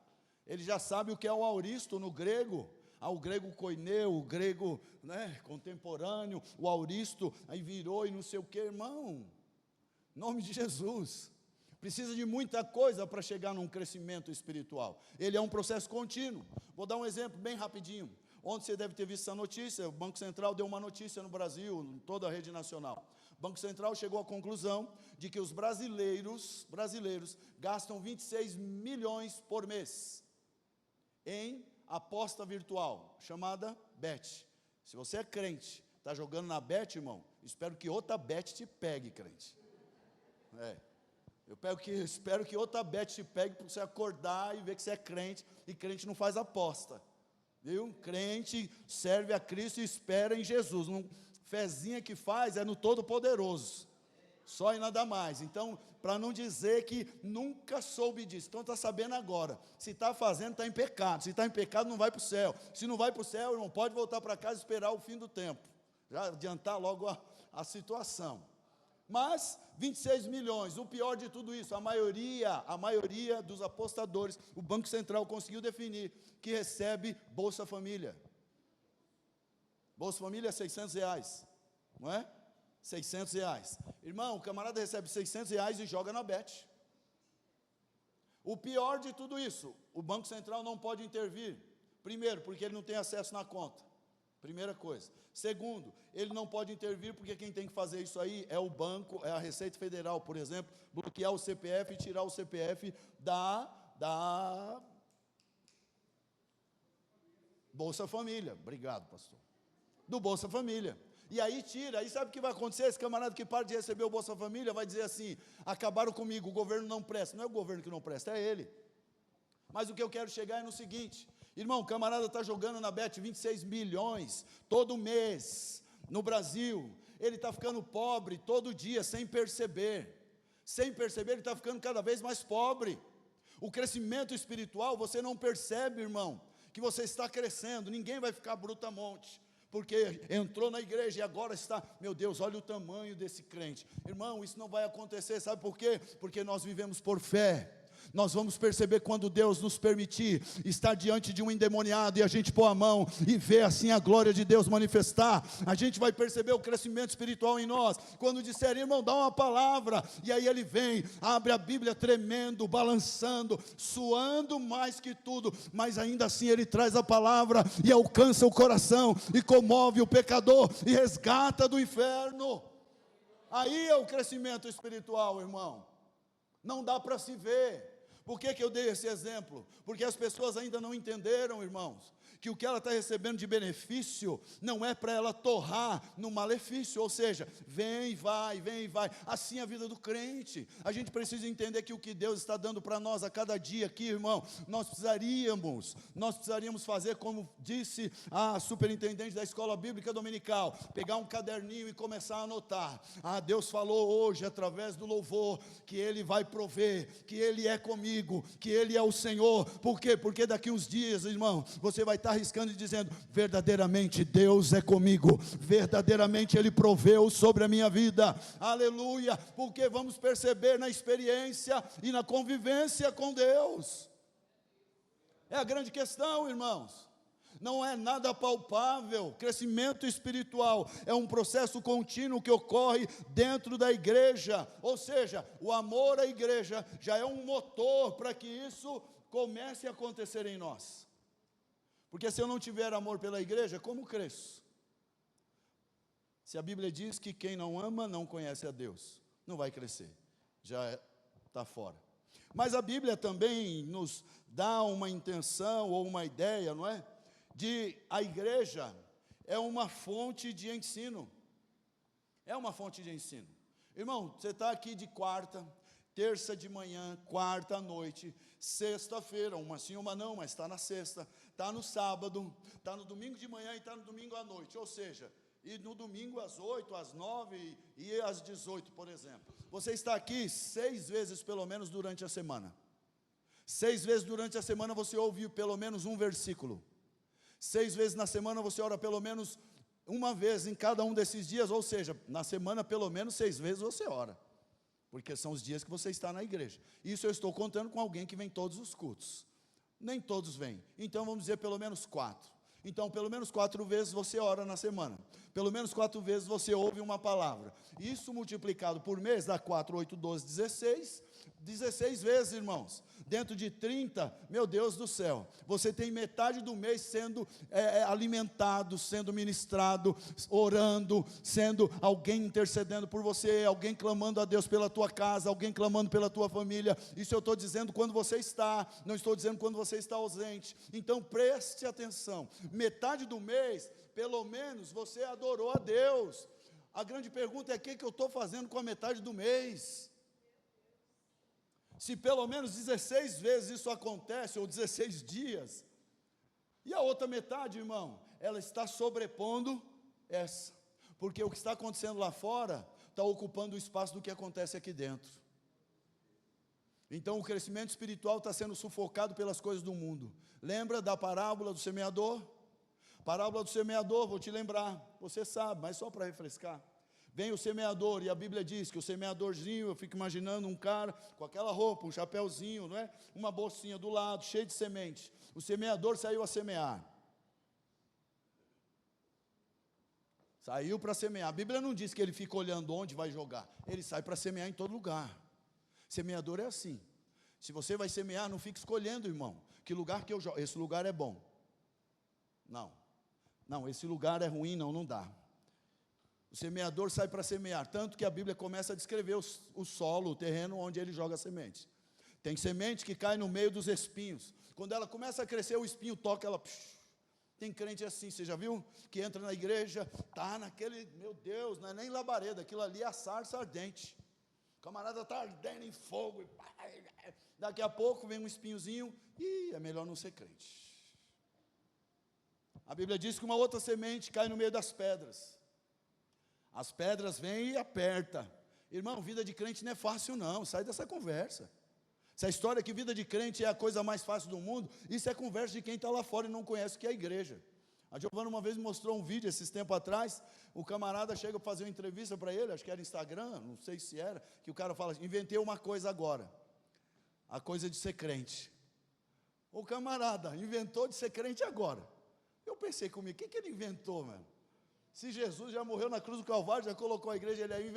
Ele já sabe o que é o auristo no grego. O grego koineu, o grego, né, contemporâneo, o auristo, aí virou e não sei o que, irmão. Em nome de Jesus. Precisa de muita coisa para chegar num crescimento espiritual. Ele é um processo contínuo. Vou dar um exemplo bem rapidinho. Ontem você deve ter visto essa notícia, o Banco Central deu uma notícia no Brasil, em toda a rede nacional. O Banco Central chegou à conclusão de que os brasileiros gastam 26 milhões por mês em aposta virtual, chamada Bet. Se você é crente, está jogando na Bet, irmão, espero que outra Bet te pegue, crente. Espero que outra Beth te pegue para você acordar e ver que você é crente, e crente não faz aposta, viu? Crente serve a Cristo e espera em Jesus. Fezinha que faz é no Todo-Poderoso, só e nada mais. Então, para não dizer que nunca soube disso, então está sabendo agora. Se está fazendo, está em pecado. Se está em pecado, não vai para o céu. Se não vai para o céu, irmão, pode voltar para casa e esperar o fim do tempo, já adiantar logo a situação. Mas 26 milhões, o pior de tudo isso, a maioria dos apostadores, o Banco Central conseguiu definir que recebe Bolsa Família. Bolsa Família é R$600, não é? R$600. Irmão, o camarada recebe R$600 e joga na Bet. O pior de tudo isso, o Banco Central não pode intervir. Primeiro, porque ele não tem acesso na conta. Primeira coisa. Segundo, ele não pode intervir porque quem tem que fazer isso aí é o banco, é a Receita Federal, por exemplo, bloquear o CPF e tirar o CPF da Bolsa Família. Obrigado, pastor. Do Bolsa Família. E aí tira, aí sabe o que vai acontecer? Esse camarada que para de receber o Bolsa Família vai dizer assim: acabaram comigo, o governo não presta. Não é o governo que não presta, é ele. Mas o que eu quero chegar é no seguinte: irmão, o camarada está jogando na Bet 26 milhões todo mês no Brasil. Ele está ficando pobre todo dia, sem perceber. Sem perceber, ele está ficando cada vez mais pobre. O crescimento espiritual, você não percebe, irmão, que você está crescendo. Ninguém vai ficar brutamonte porque entrou na igreja e agora está, meu Deus, olha o tamanho desse crente. Irmão, isso não vai acontecer, sabe por quê? Porque nós vivemos por fé. Nós vamos perceber quando Deus nos permitir estar diante de um endemoniado e a gente pôr a mão e ver assim a glória de Deus manifestar. A gente vai perceber o crescimento espiritual em nós. Quando disser, irmão, dá uma palavra, e aí ele vem, abre a Bíblia tremendo, balançando, suando mais que tudo, mas ainda assim ele traz a palavra e alcança o coração e comove o pecador e resgata do inferno. Aí é o crescimento espiritual, irmão. Não dá para se ver. Por que eu dei esse exemplo? Porque as pessoas ainda não entenderam, irmãos, que o que ela está recebendo de benefício não é para ela torrar no malefício, ou seja, vem e vai. Assim é a vida do crente. A gente precisa entender que o que Deus está dando para nós a cada dia aqui, irmão, nós precisaríamos fazer como disse a superintendente da escola bíblica dominical, pegar um caderninho e começar a anotar. Deus falou hoje através do louvor que Ele vai prover, que Ele é comigo, que Ele é o Senhor. Por quê? Porque daqui uns dias, irmão, você vai estar arriscando e dizendo: verdadeiramente Deus é comigo, verdadeiramente Ele proveu sobre a minha vida, aleluia, porque vamos perceber na experiência e na convivência com Deus. É a grande questão, irmãos. Não é nada palpável. Crescimento espiritual é um processo contínuo que ocorre dentro da igreja, ou seja, o amor à igreja já é um motor para que isso comece a acontecer em nós. Porque se eu não tiver amor pela igreja, como cresço? Se a Bíblia diz que quem não ama não conhece a Deus, não vai crescer, já está fora. Mas a Bíblia também nos dá uma intenção ou uma ideia, não é? De a igreja é uma fonte de ensino. É uma fonte de ensino. Irmão, você está aqui de quarta, terça de manhã, quarta à noite, sexta-feira, uma sim, uma não, mas está na sexta, está no sábado, está no domingo de manhã e está no domingo à noite, ou seja, e no domingo às 8, às 9 e às 18, por exemplo. Você está aqui 6 vezes pelo menos durante a semana. 6 vezes durante a semana você ouve pelo menos um versículo. 6 vezes na semana você ora pelo menos uma vez em cada um desses dias, ou seja, na semana pelo menos 6 vezes você ora. Porque são os dias que você está na igreja. Isso eu estou contando com alguém que vem todos os cultos. Nem todos vêm. Então vamos dizer pelo menos 4. Então pelo menos 4 vezes você ora na semana. Pelo menos 4 vezes você ouve uma palavra. Isso multiplicado por mês dá 4, 8, 12, 16. 16 vezes, irmãos. Dentro de 30, meu Deus do céu, você tem metade do mês sendo alimentado, sendo ministrado, orando, sendo alguém intercedendo por você, alguém clamando a Deus pela tua casa, alguém clamando pela tua família. Isso eu estou dizendo quando você está, não estou dizendo quando você está ausente. Então preste atenção, metade do mês, pelo menos você adorou a Deus. A grande pergunta é: o que eu estou fazendo com a metade do mês? Se pelo menos 16 vezes isso acontece, ou 16 dias, e a outra metade, irmão, ela está sobrepondo essa, porque o que está acontecendo lá fora está ocupando o espaço do que acontece aqui dentro. Então o crescimento espiritual está sendo sufocado pelas coisas do mundo. Lembra da parábola do semeador? Parábola do semeador, vou te lembrar, você sabe, mas só para refrescar. Vem o semeador, e a Bíblia diz que o semeadorzinho, eu fico imaginando um cara com aquela roupa, um chapéuzinho, não é? Uma bolsinha do lado, cheia de semente. O semeador saiu a semear. Saiu para semear. A Bíblia não diz que ele fica olhando onde vai jogar. Ele sai para semear em todo lugar. Semeador é assim. Se você vai semear, não fique escolhendo, irmão, que lugar que eu jogo. Esse lugar é bom. Não, esse lugar é ruim, não dá. O semeador sai para semear, tanto que a Bíblia começa a descrever o solo, o terreno onde ele joga a semente. Tem semente que cai no meio dos espinhos. Quando ela começa a crescer, o espinho toca, ela... Tem crente assim, você já viu? Que entra na igreja, está naquele, meu Deus, não é nem labareda, aquilo ali é a sarça ardente. O camarada está ardendo em fogo. Daqui a pouco vem um espinhozinho, e é melhor não ser crente. A Bíblia diz que uma outra semente cai no meio das pedras. As pedras vêm e apertam. Irmão, vida de crente não é fácil não, sai dessa conversa. Essa história que vida de crente é a coisa mais fácil do mundo, isso é conversa de quem está lá fora e não conhece o que é a igreja. A Giovana uma vez me mostrou um vídeo, esses tempos atrás, o camarada chega para fazer uma entrevista para ele, acho que era Instagram, não sei se era, que o cara fala, inventei uma coisa agora, a coisa de ser crente. O camarada inventou de ser crente agora. Eu pensei comigo, o que ele inventou, mano? Se Jesus já morreu na cruz do Calvário, já colocou a igreja, ele aí,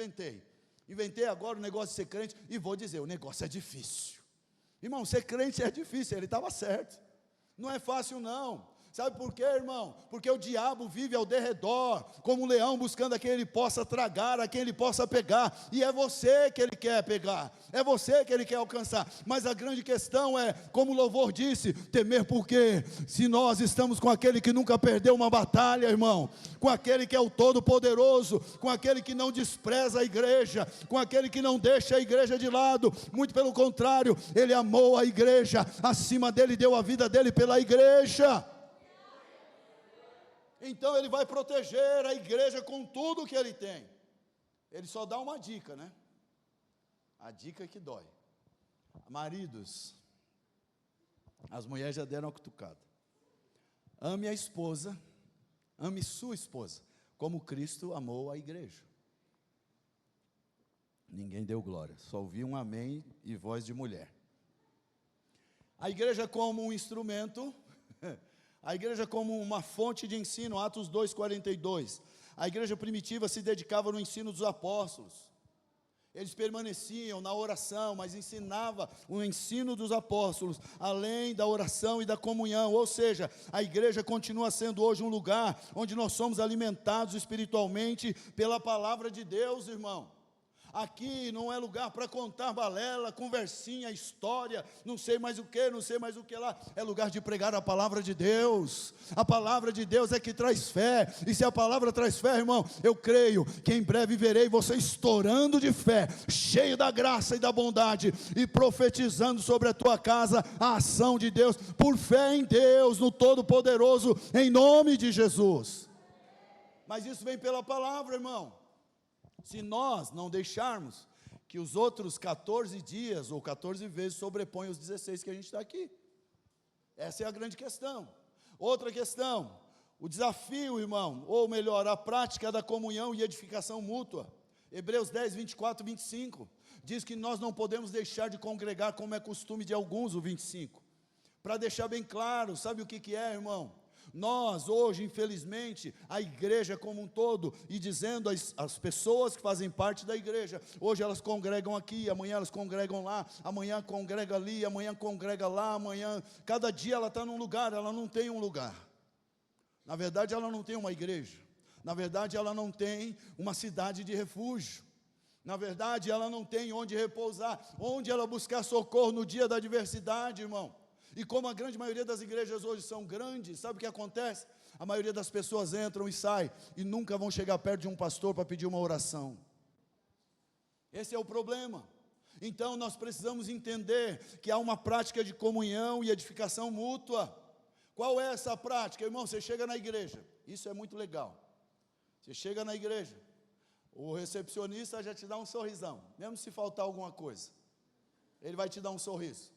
inventei agora o negócio de ser crente, e vou dizer, o negócio é difícil. Irmão, ser crente é difícil, ele estava certo, não é fácil não. Sabe por quê, irmão? Porque o diabo vive ao derredor, como um leão buscando a quem ele possa tragar, a quem ele possa pegar, e é você que ele quer pegar, é você que ele quer alcançar, mas a grande questão é, como o louvor disse, temer por quê? Se nós estamos com aquele que nunca perdeu uma batalha, irmão, com aquele que é o Todo-Poderoso, com aquele que não despreza a igreja, com aquele que não deixa a igreja de lado, muito pelo contrário, ele amou a igreja, acima dele deu a vida dele pela igreja. Então ele vai proteger a igreja com tudo que ele tem. Ele só dá uma dica, né? A dica que dói. Maridos, as mulheres já deram a cutucada. Ame a esposa, ame sua esposa, como Cristo amou a igreja. Ninguém deu glória, só ouvi um amém e voz de mulher. A igreja como um instrumento... A igreja como uma fonte de ensino, Atos 2,42. A igreja primitiva se dedicava no ensino dos apóstolos. Eles permaneciam na oração, mas ensinava o ensino dos apóstolos, além da oração e da comunhão. Ou seja, a igreja continua sendo hoje um lugar onde nós somos alimentados espiritualmente pela palavra de Deus, irmão. Aqui não é lugar para contar balela, conversinha, história, não sei mais o que lá. É lugar de pregar a palavra de Deus. A palavra de Deus é que traz fé. E se a palavra traz fé, irmão, eu creio que em breve verei você estourando de fé, cheio da graça e da bondade, e profetizando sobre a tua casa a ação de Deus, por fé em Deus, no Todo-Poderoso, em nome de Jesus. Mas isso vem pela palavra, irmão. Se nós não deixarmos que os outros 14 dias ou 14 vezes sobreponham os 16 que a gente está aqui. Essa é a grande questão. Outra questão, o desafio, irmão, ou melhor, a prática da comunhão e edificação mútua. Hebreus 10, 24 e 25, diz que nós não podemos deixar de congregar como é costume de alguns, o 25. Para deixar bem claro, sabe o que é, irmão? Nós hoje, infelizmente, a igreja como um todo, e dizendo as pessoas que fazem parte da igreja, hoje elas congregam aqui, amanhã elas congregam lá, amanhã congrega ali, amanhã congrega lá, amanhã, cada dia ela está num lugar, ela não tem um lugar. Na verdade ela não tem uma igreja, na verdade ela não tem uma cidade de refúgio, na verdade ela não tem onde repousar, onde ela buscar socorro no dia da adversidade, irmão. E como a grande maioria das igrejas hoje são grandes, sabe o que acontece? A maioria das pessoas entram e saem, e nunca vão chegar perto de um pastor para pedir uma oração. Esse é o problema. Então nós precisamos entender que há uma prática de comunhão e edificação mútua. Qual é essa prática? Irmão, você chega na igreja, isso é muito legal. Você chega na igreja, o recepcionista já te dá um sorrisão, mesmo se faltar alguma coisa, ele vai te dar um sorriso.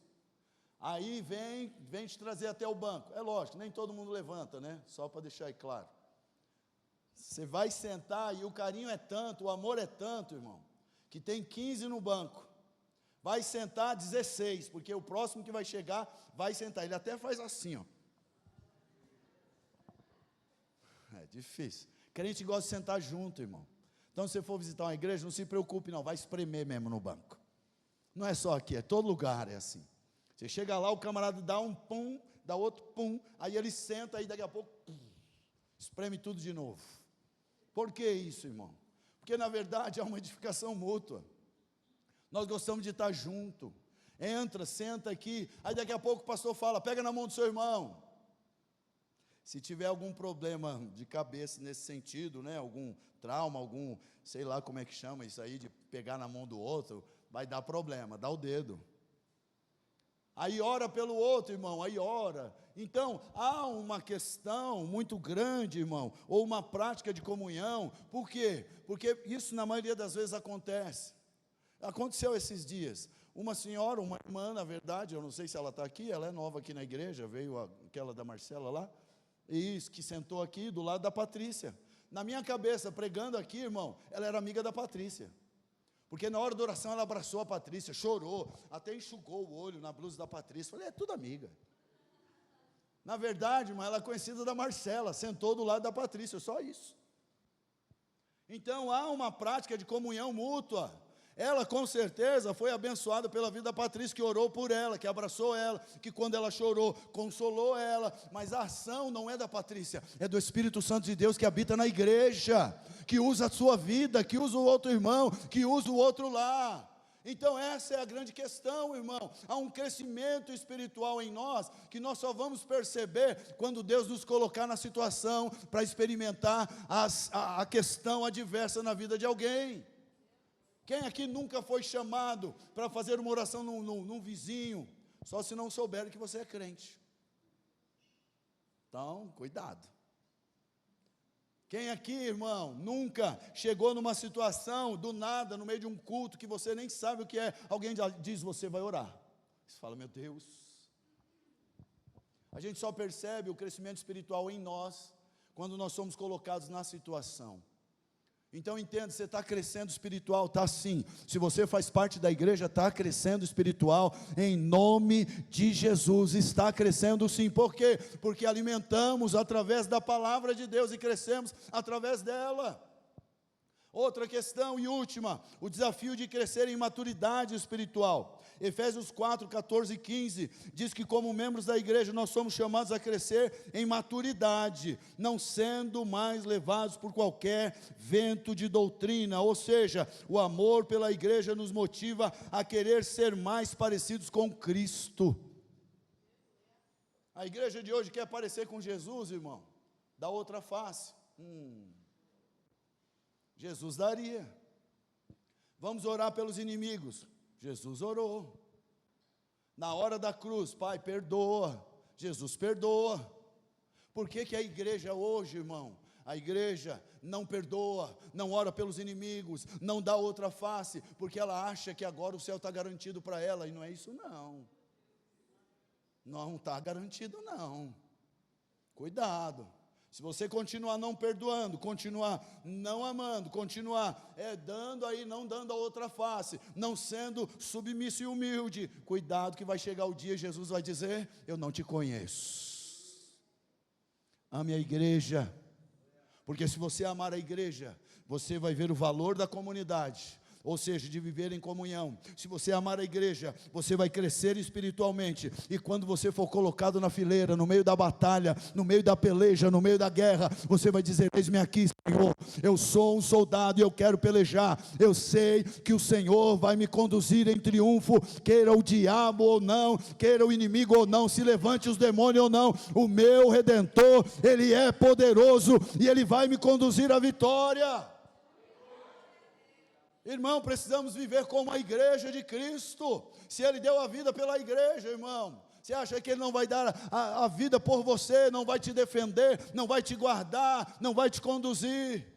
Aí vem te trazer até o banco. É lógico, nem todo mundo levanta, né? Só para deixar aí claro. Você vai sentar e o carinho é tanto, o amor é tanto, irmão, que tem 15 no banco. Vai sentar 16, porque o próximo que vai chegar vai sentar. Ele até faz assim, ó. É difícil. Crente gosta de sentar junto, irmão. Então, se você for visitar uma igreja, não se preocupe não, vai espremer mesmo no banco. Não é só aqui, é todo lugar é assim. Você chega lá, o camarada dá um pum, dá outro pum, aí ele senta, aí daqui a pouco, pum, espreme tudo de novo. Por que isso, irmão? Porque na verdade é uma edificação mútua. Nós gostamos de estar junto. Entra, senta aqui, aí daqui a pouco o pastor fala, pega na mão do seu irmão. Se tiver algum problema de cabeça nesse sentido, né, algum trauma, sei lá como é que chama isso aí, de pegar na mão do outro, vai dar problema, dá o dedo. Aí ora pelo outro, irmão, aí ora. Então, há uma questão muito grande, irmão, ou uma prática de comunhão. Por quê? Porque isso na maioria das vezes acontece. Aconteceu esses dias. Uma senhora, uma irmã, na verdade, eu não sei se ela está aqui, ela é nova aqui na igreja, veio aquela da Marcela lá, isso, que sentou aqui do lado da Patrícia. Na minha cabeça, pregando aqui, irmão, ela era amiga da Patrícia. Porque na hora da oração ela abraçou a Patrícia, chorou, até enxugou o olho na blusa da Patrícia. Falei, é tudo amiga. Na verdade, irmão, ela é conhecida da Marcela, sentou do lado da Patrícia, só isso. Então há uma prática de comunhão mútua. Ela com certeza foi abençoada pela vida da Patrícia, que orou por ela, que abraçou ela, que quando ela chorou, consolou ela. Mas a ação não é da Patrícia, é do Espírito Santo de Deus que habita na igreja, que usa a sua vida, que usa o outro irmão, que usa o outro lá. Então essa é a grande questão, irmão. Há um crescimento espiritual em nós, que nós só vamos perceber quando Deus nos colocar na situação para experimentar a questão adversa na vida de alguém. Quem aqui nunca foi chamado para fazer uma oração num vizinho? Só se não souber que você é crente. Então, cuidado. Quem aqui, irmão, nunca chegou numa situação, do nada, no meio de um culto, que você nem sabe o que é, alguém diz, você vai orar. Você fala, meu Deus. A gente só percebe o crescimento espiritual em nós, quando nós somos colocados na situação. Então entenda, você está crescendo espiritual, está sim. Se você faz parte da igreja, está crescendo espiritual, em nome de Jesus, está crescendo sim. Por quê? Porque alimentamos através da palavra de Deus e crescemos através dela. Outra questão e última, o desafio de crescer em maturidade espiritual. Efésios 4, 14 e 15, diz que como membros da igreja nós somos chamados a crescer em maturidade, não sendo mais levados por qualquer vento de doutrina, ou seja, o amor pela igreja nos motiva a querer ser mais parecidos com Cristo. A igreja de hoje quer parecer com Jesus, irmão, da outra face. Jesus daria. Vamos orar pelos inimigos. Jesus orou. Na hora da cruz, Pai, perdoa. Jesus perdoa. Por que a igreja hoje, irmão, a igreja não perdoa, não ora pelos inimigos, não dá outra face, porque ela acha que agora o céu está garantido para ela, e não é isso não. Não está garantido não. Cuidado. Se você continuar não perdoando, continuar não amando, continuar dando aí, não dando a outra face, não sendo submisso e humilde, cuidado que vai chegar o dia e Jesus vai dizer, eu não te conheço. Ame a igreja, porque se você amar a igreja, você vai ver o valor da comunidade, ou seja, de viver em comunhão. Se você amar a igreja, você vai crescer espiritualmente, e quando você for colocado na fileira, no meio da batalha, no meio da peleja, no meio da guerra, você vai dizer, eis-me aqui, Senhor, eu sou um soldado e eu quero pelejar, eu sei que o Senhor vai me conduzir em triunfo, queira o diabo ou não, queira o inimigo ou não, se levante os demônios ou não, o meu Redentor, Ele é poderoso, e Ele vai me conduzir à vitória. Irmão, precisamos viver como a igreja de Cristo. Se Ele deu a vida pela igreja, irmão, você acha que Ele não vai dar a vida por você, não vai te defender, não vai te guardar, não vai te conduzir?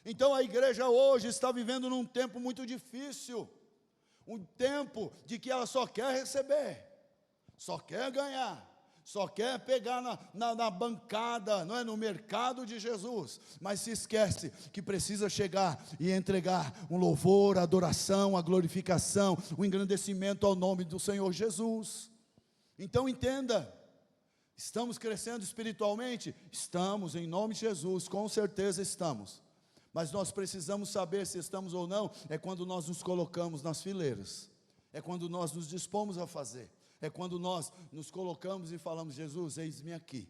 Então a igreja hoje está vivendo num tempo muito difícil, um tempo de que ela só quer receber, só quer ganhar, só quer pegar na bancada, não é, no mercado de Jesus, mas se esquece que precisa chegar e entregar um louvor, a adoração, a glorificação, o engrandecimento ao nome do Senhor Jesus. Então entenda, estamos crescendo espiritualmente? Estamos, em nome de Jesus, com certeza estamos, mas nós precisamos saber se estamos ou não, é quando nós nos colocamos nas fileiras, é quando nós nos dispomos a fazer, é quando nós nos colocamos e falamos: Jesus, eis-me aqui,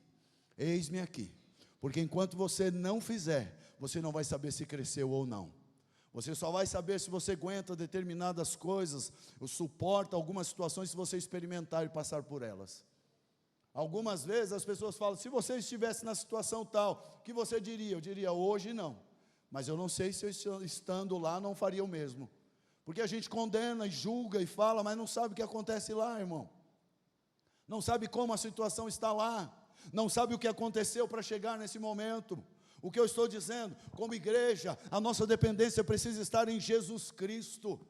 porque enquanto você não fizer, você não vai saber se cresceu ou não. Você só vai saber se você aguenta determinadas coisas, ou suporta algumas situações, se você experimentar e passar por elas. Algumas vezes as pessoas falam: se você estivesse na situação tal, o que você diria? Eu diria: hoje não, mas eu não sei se eu estando lá não faria o mesmo. Porque a gente condena e julga e fala, mas não sabe o que acontece lá, irmão. Não sabe como a situação está lá, não sabe o que aconteceu para chegar nesse momento. O que eu estou dizendo, como igreja, a nossa dependência precisa estar em Jesus Cristo,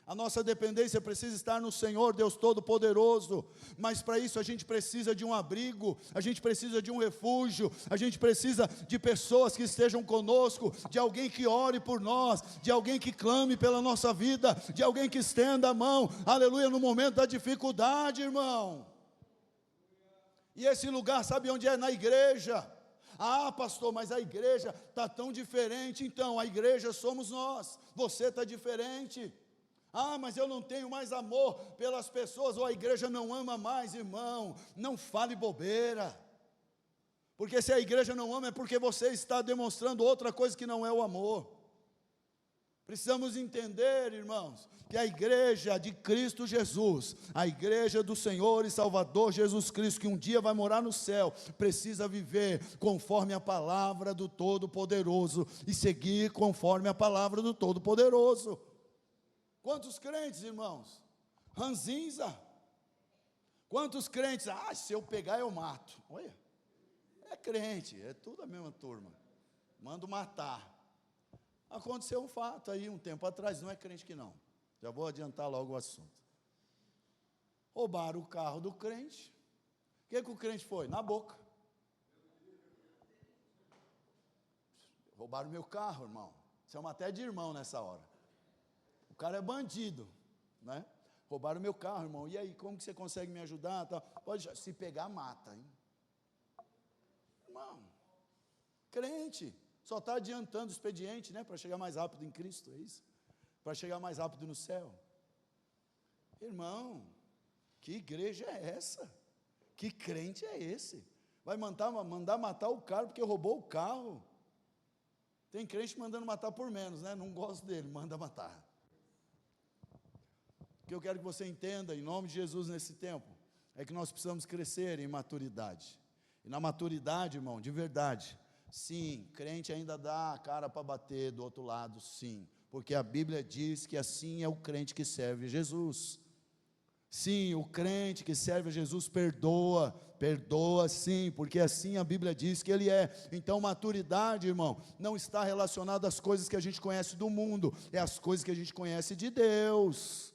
a nossa dependência precisa estar no Senhor Deus Todo-Poderoso, mas para isso a gente precisa de um abrigo, a gente precisa de um refúgio, a gente precisa de pessoas que estejam conosco, de alguém que ore por nós, de alguém que clame pela nossa vida, de alguém que estenda a mão, aleluia, no momento da dificuldade, irmão. E esse lugar, sabe onde é? Na igreja. Ah, pastor, mas a igreja está tão diferente. Então, a igreja somos nós, você está diferente. Ah, mas eu não tenho mais amor pelas pessoas, ou a igreja não ama mais, irmão. Não fale bobeira, porque se a igreja não ama, é porque você está demonstrando outra coisa que não é o amor. Precisamos entender, irmãos, que a igreja de Cristo Jesus, a igreja do Senhor e Salvador Jesus Cristo, que um dia vai morar no céu, precisa viver conforme a palavra do Todo-Poderoso e seguir conforme a palavra do Todo-Poderoso. Quantos crentes, irmãos? Ranzinza. Quantos crentes? Ah, se eu pegar eu mato. Olha, é crente, é tudo a mesma turma. Mando matar. Aconteceu um fato aí um tempo atrás, não é crente que não, já vou adiantar logo o assunto. Roubaram o carro do crente. O que o crente foi? Na boca. Roubaram meu carro, irmão. Chama até de irmão nessa hora. O cara é bandido, né? Roubaram meu carro, irmão. E aí, como que você consegue me ajudar? Pode, se pegar, mata, hein? Irmão, crente só está adiantando o expediente, né? Para chegar mais rápido em Cristo, é isso? Para chegar mais rápido no céu. Irmão, que igreja é essa? Que crente é esse? Vai mandar matar o cara porque roubou o carro? Tem crente mandando matar por menos, né? Não gosto dele, manda matar. O que eu quero que você entenda, em nome de Jesus, nesse tempo, é que nós precisamos crescer em maturidade. E na maturidade, irmão, de verdade, sim, crente ainda dá a cara para bater do outro lado, sim, porque a Bíblia diz que assim é o crente que serve a Jesus. Sim, o crente que serve a Jesus perdoa sim, porque assim a Bíblia diz que ele é. Então maturidade, irmão, não está relacionada às coisas que a gente conhece do mundo, é às coisas que a gente conhece de Deus.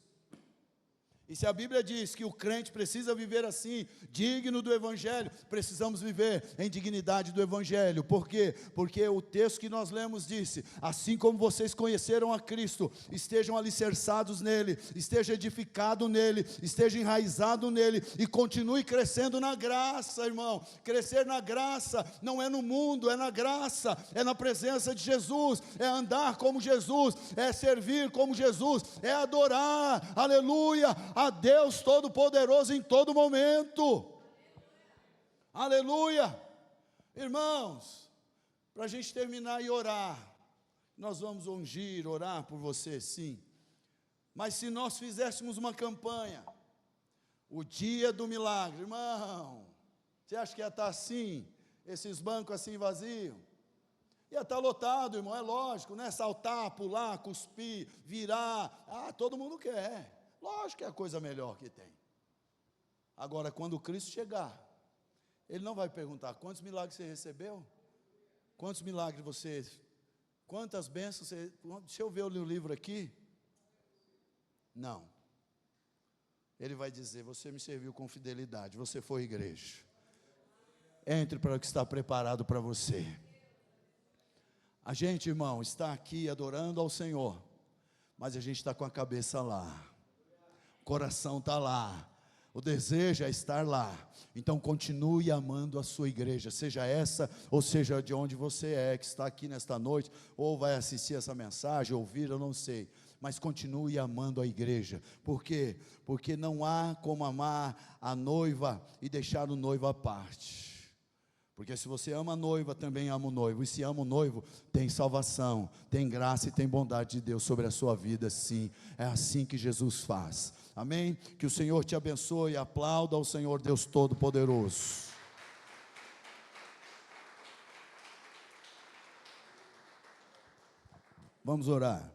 E se a Bíblia diz que o crente precisa viver assim, digno do Evangelho, precisamos viver em dignidade do Evangelho. Por quê? Porque o texto que nós lemos disse: assim como vocês conheceram a Cristo, estejam alicerçados nele, esteja edificado nele, esteja enraizado nele, e continue crescendo na graça, irmão. Crescer na graça não é no mundo, é na graça, é na presença de Jesus, é andar como Jesus, é servir como Jesus, é adorar, aleluia, a Deus Todo-Poderoso em todo momento. Aleluia. Irmãos, para a gente terminar e orar, nós vamos ungir, orar por você, sim. Mas se nós fizéssemos uma campanha, o dia do milagre, irmão, você acha que ia estar assim, esses bancos assim vazios? Ia estar lotado, irmão, é lógico, né? Saltar, pular, cuspir, virar, todo mundo quer. Lógico que é a coisa melhor que tem. Agora, quando Cristo chegar, Ele não vai perguntar: quantos milagres você recebeu? Quantos milagres você... Quantas bênçãos você... Deixa eu ver o livro aqui. Não. Ele vai dizer: você me serviu com fidelidade, você foi igreja. Entre para o que está preparado para você. A gente, irmão, está aqui adorando ao Senhor, mas a gente está com a cabeça lá, o coração está lá, o desejo é estar lá. Então continue amando a sua igreja, seja essa ou seja de onde você é, que está aqui nesta noite, ou vai assistir essa mensagem, ouvir, eu não sei, mas continue amando a igreja. Por quê? Porque não há como amar a noiva e deixar o noivo à parte. Porque se você ama a noiva, também ama o noivo. E se ama o noivo, tem salvação, tem graça e tem bondade de Deus sobre a sua vida, sim. É assim que Jesus faz. Amém? Que o Senhor te abençoe. Aplauda ao Senhor Deus Todo-Poderoso. Vamos orar.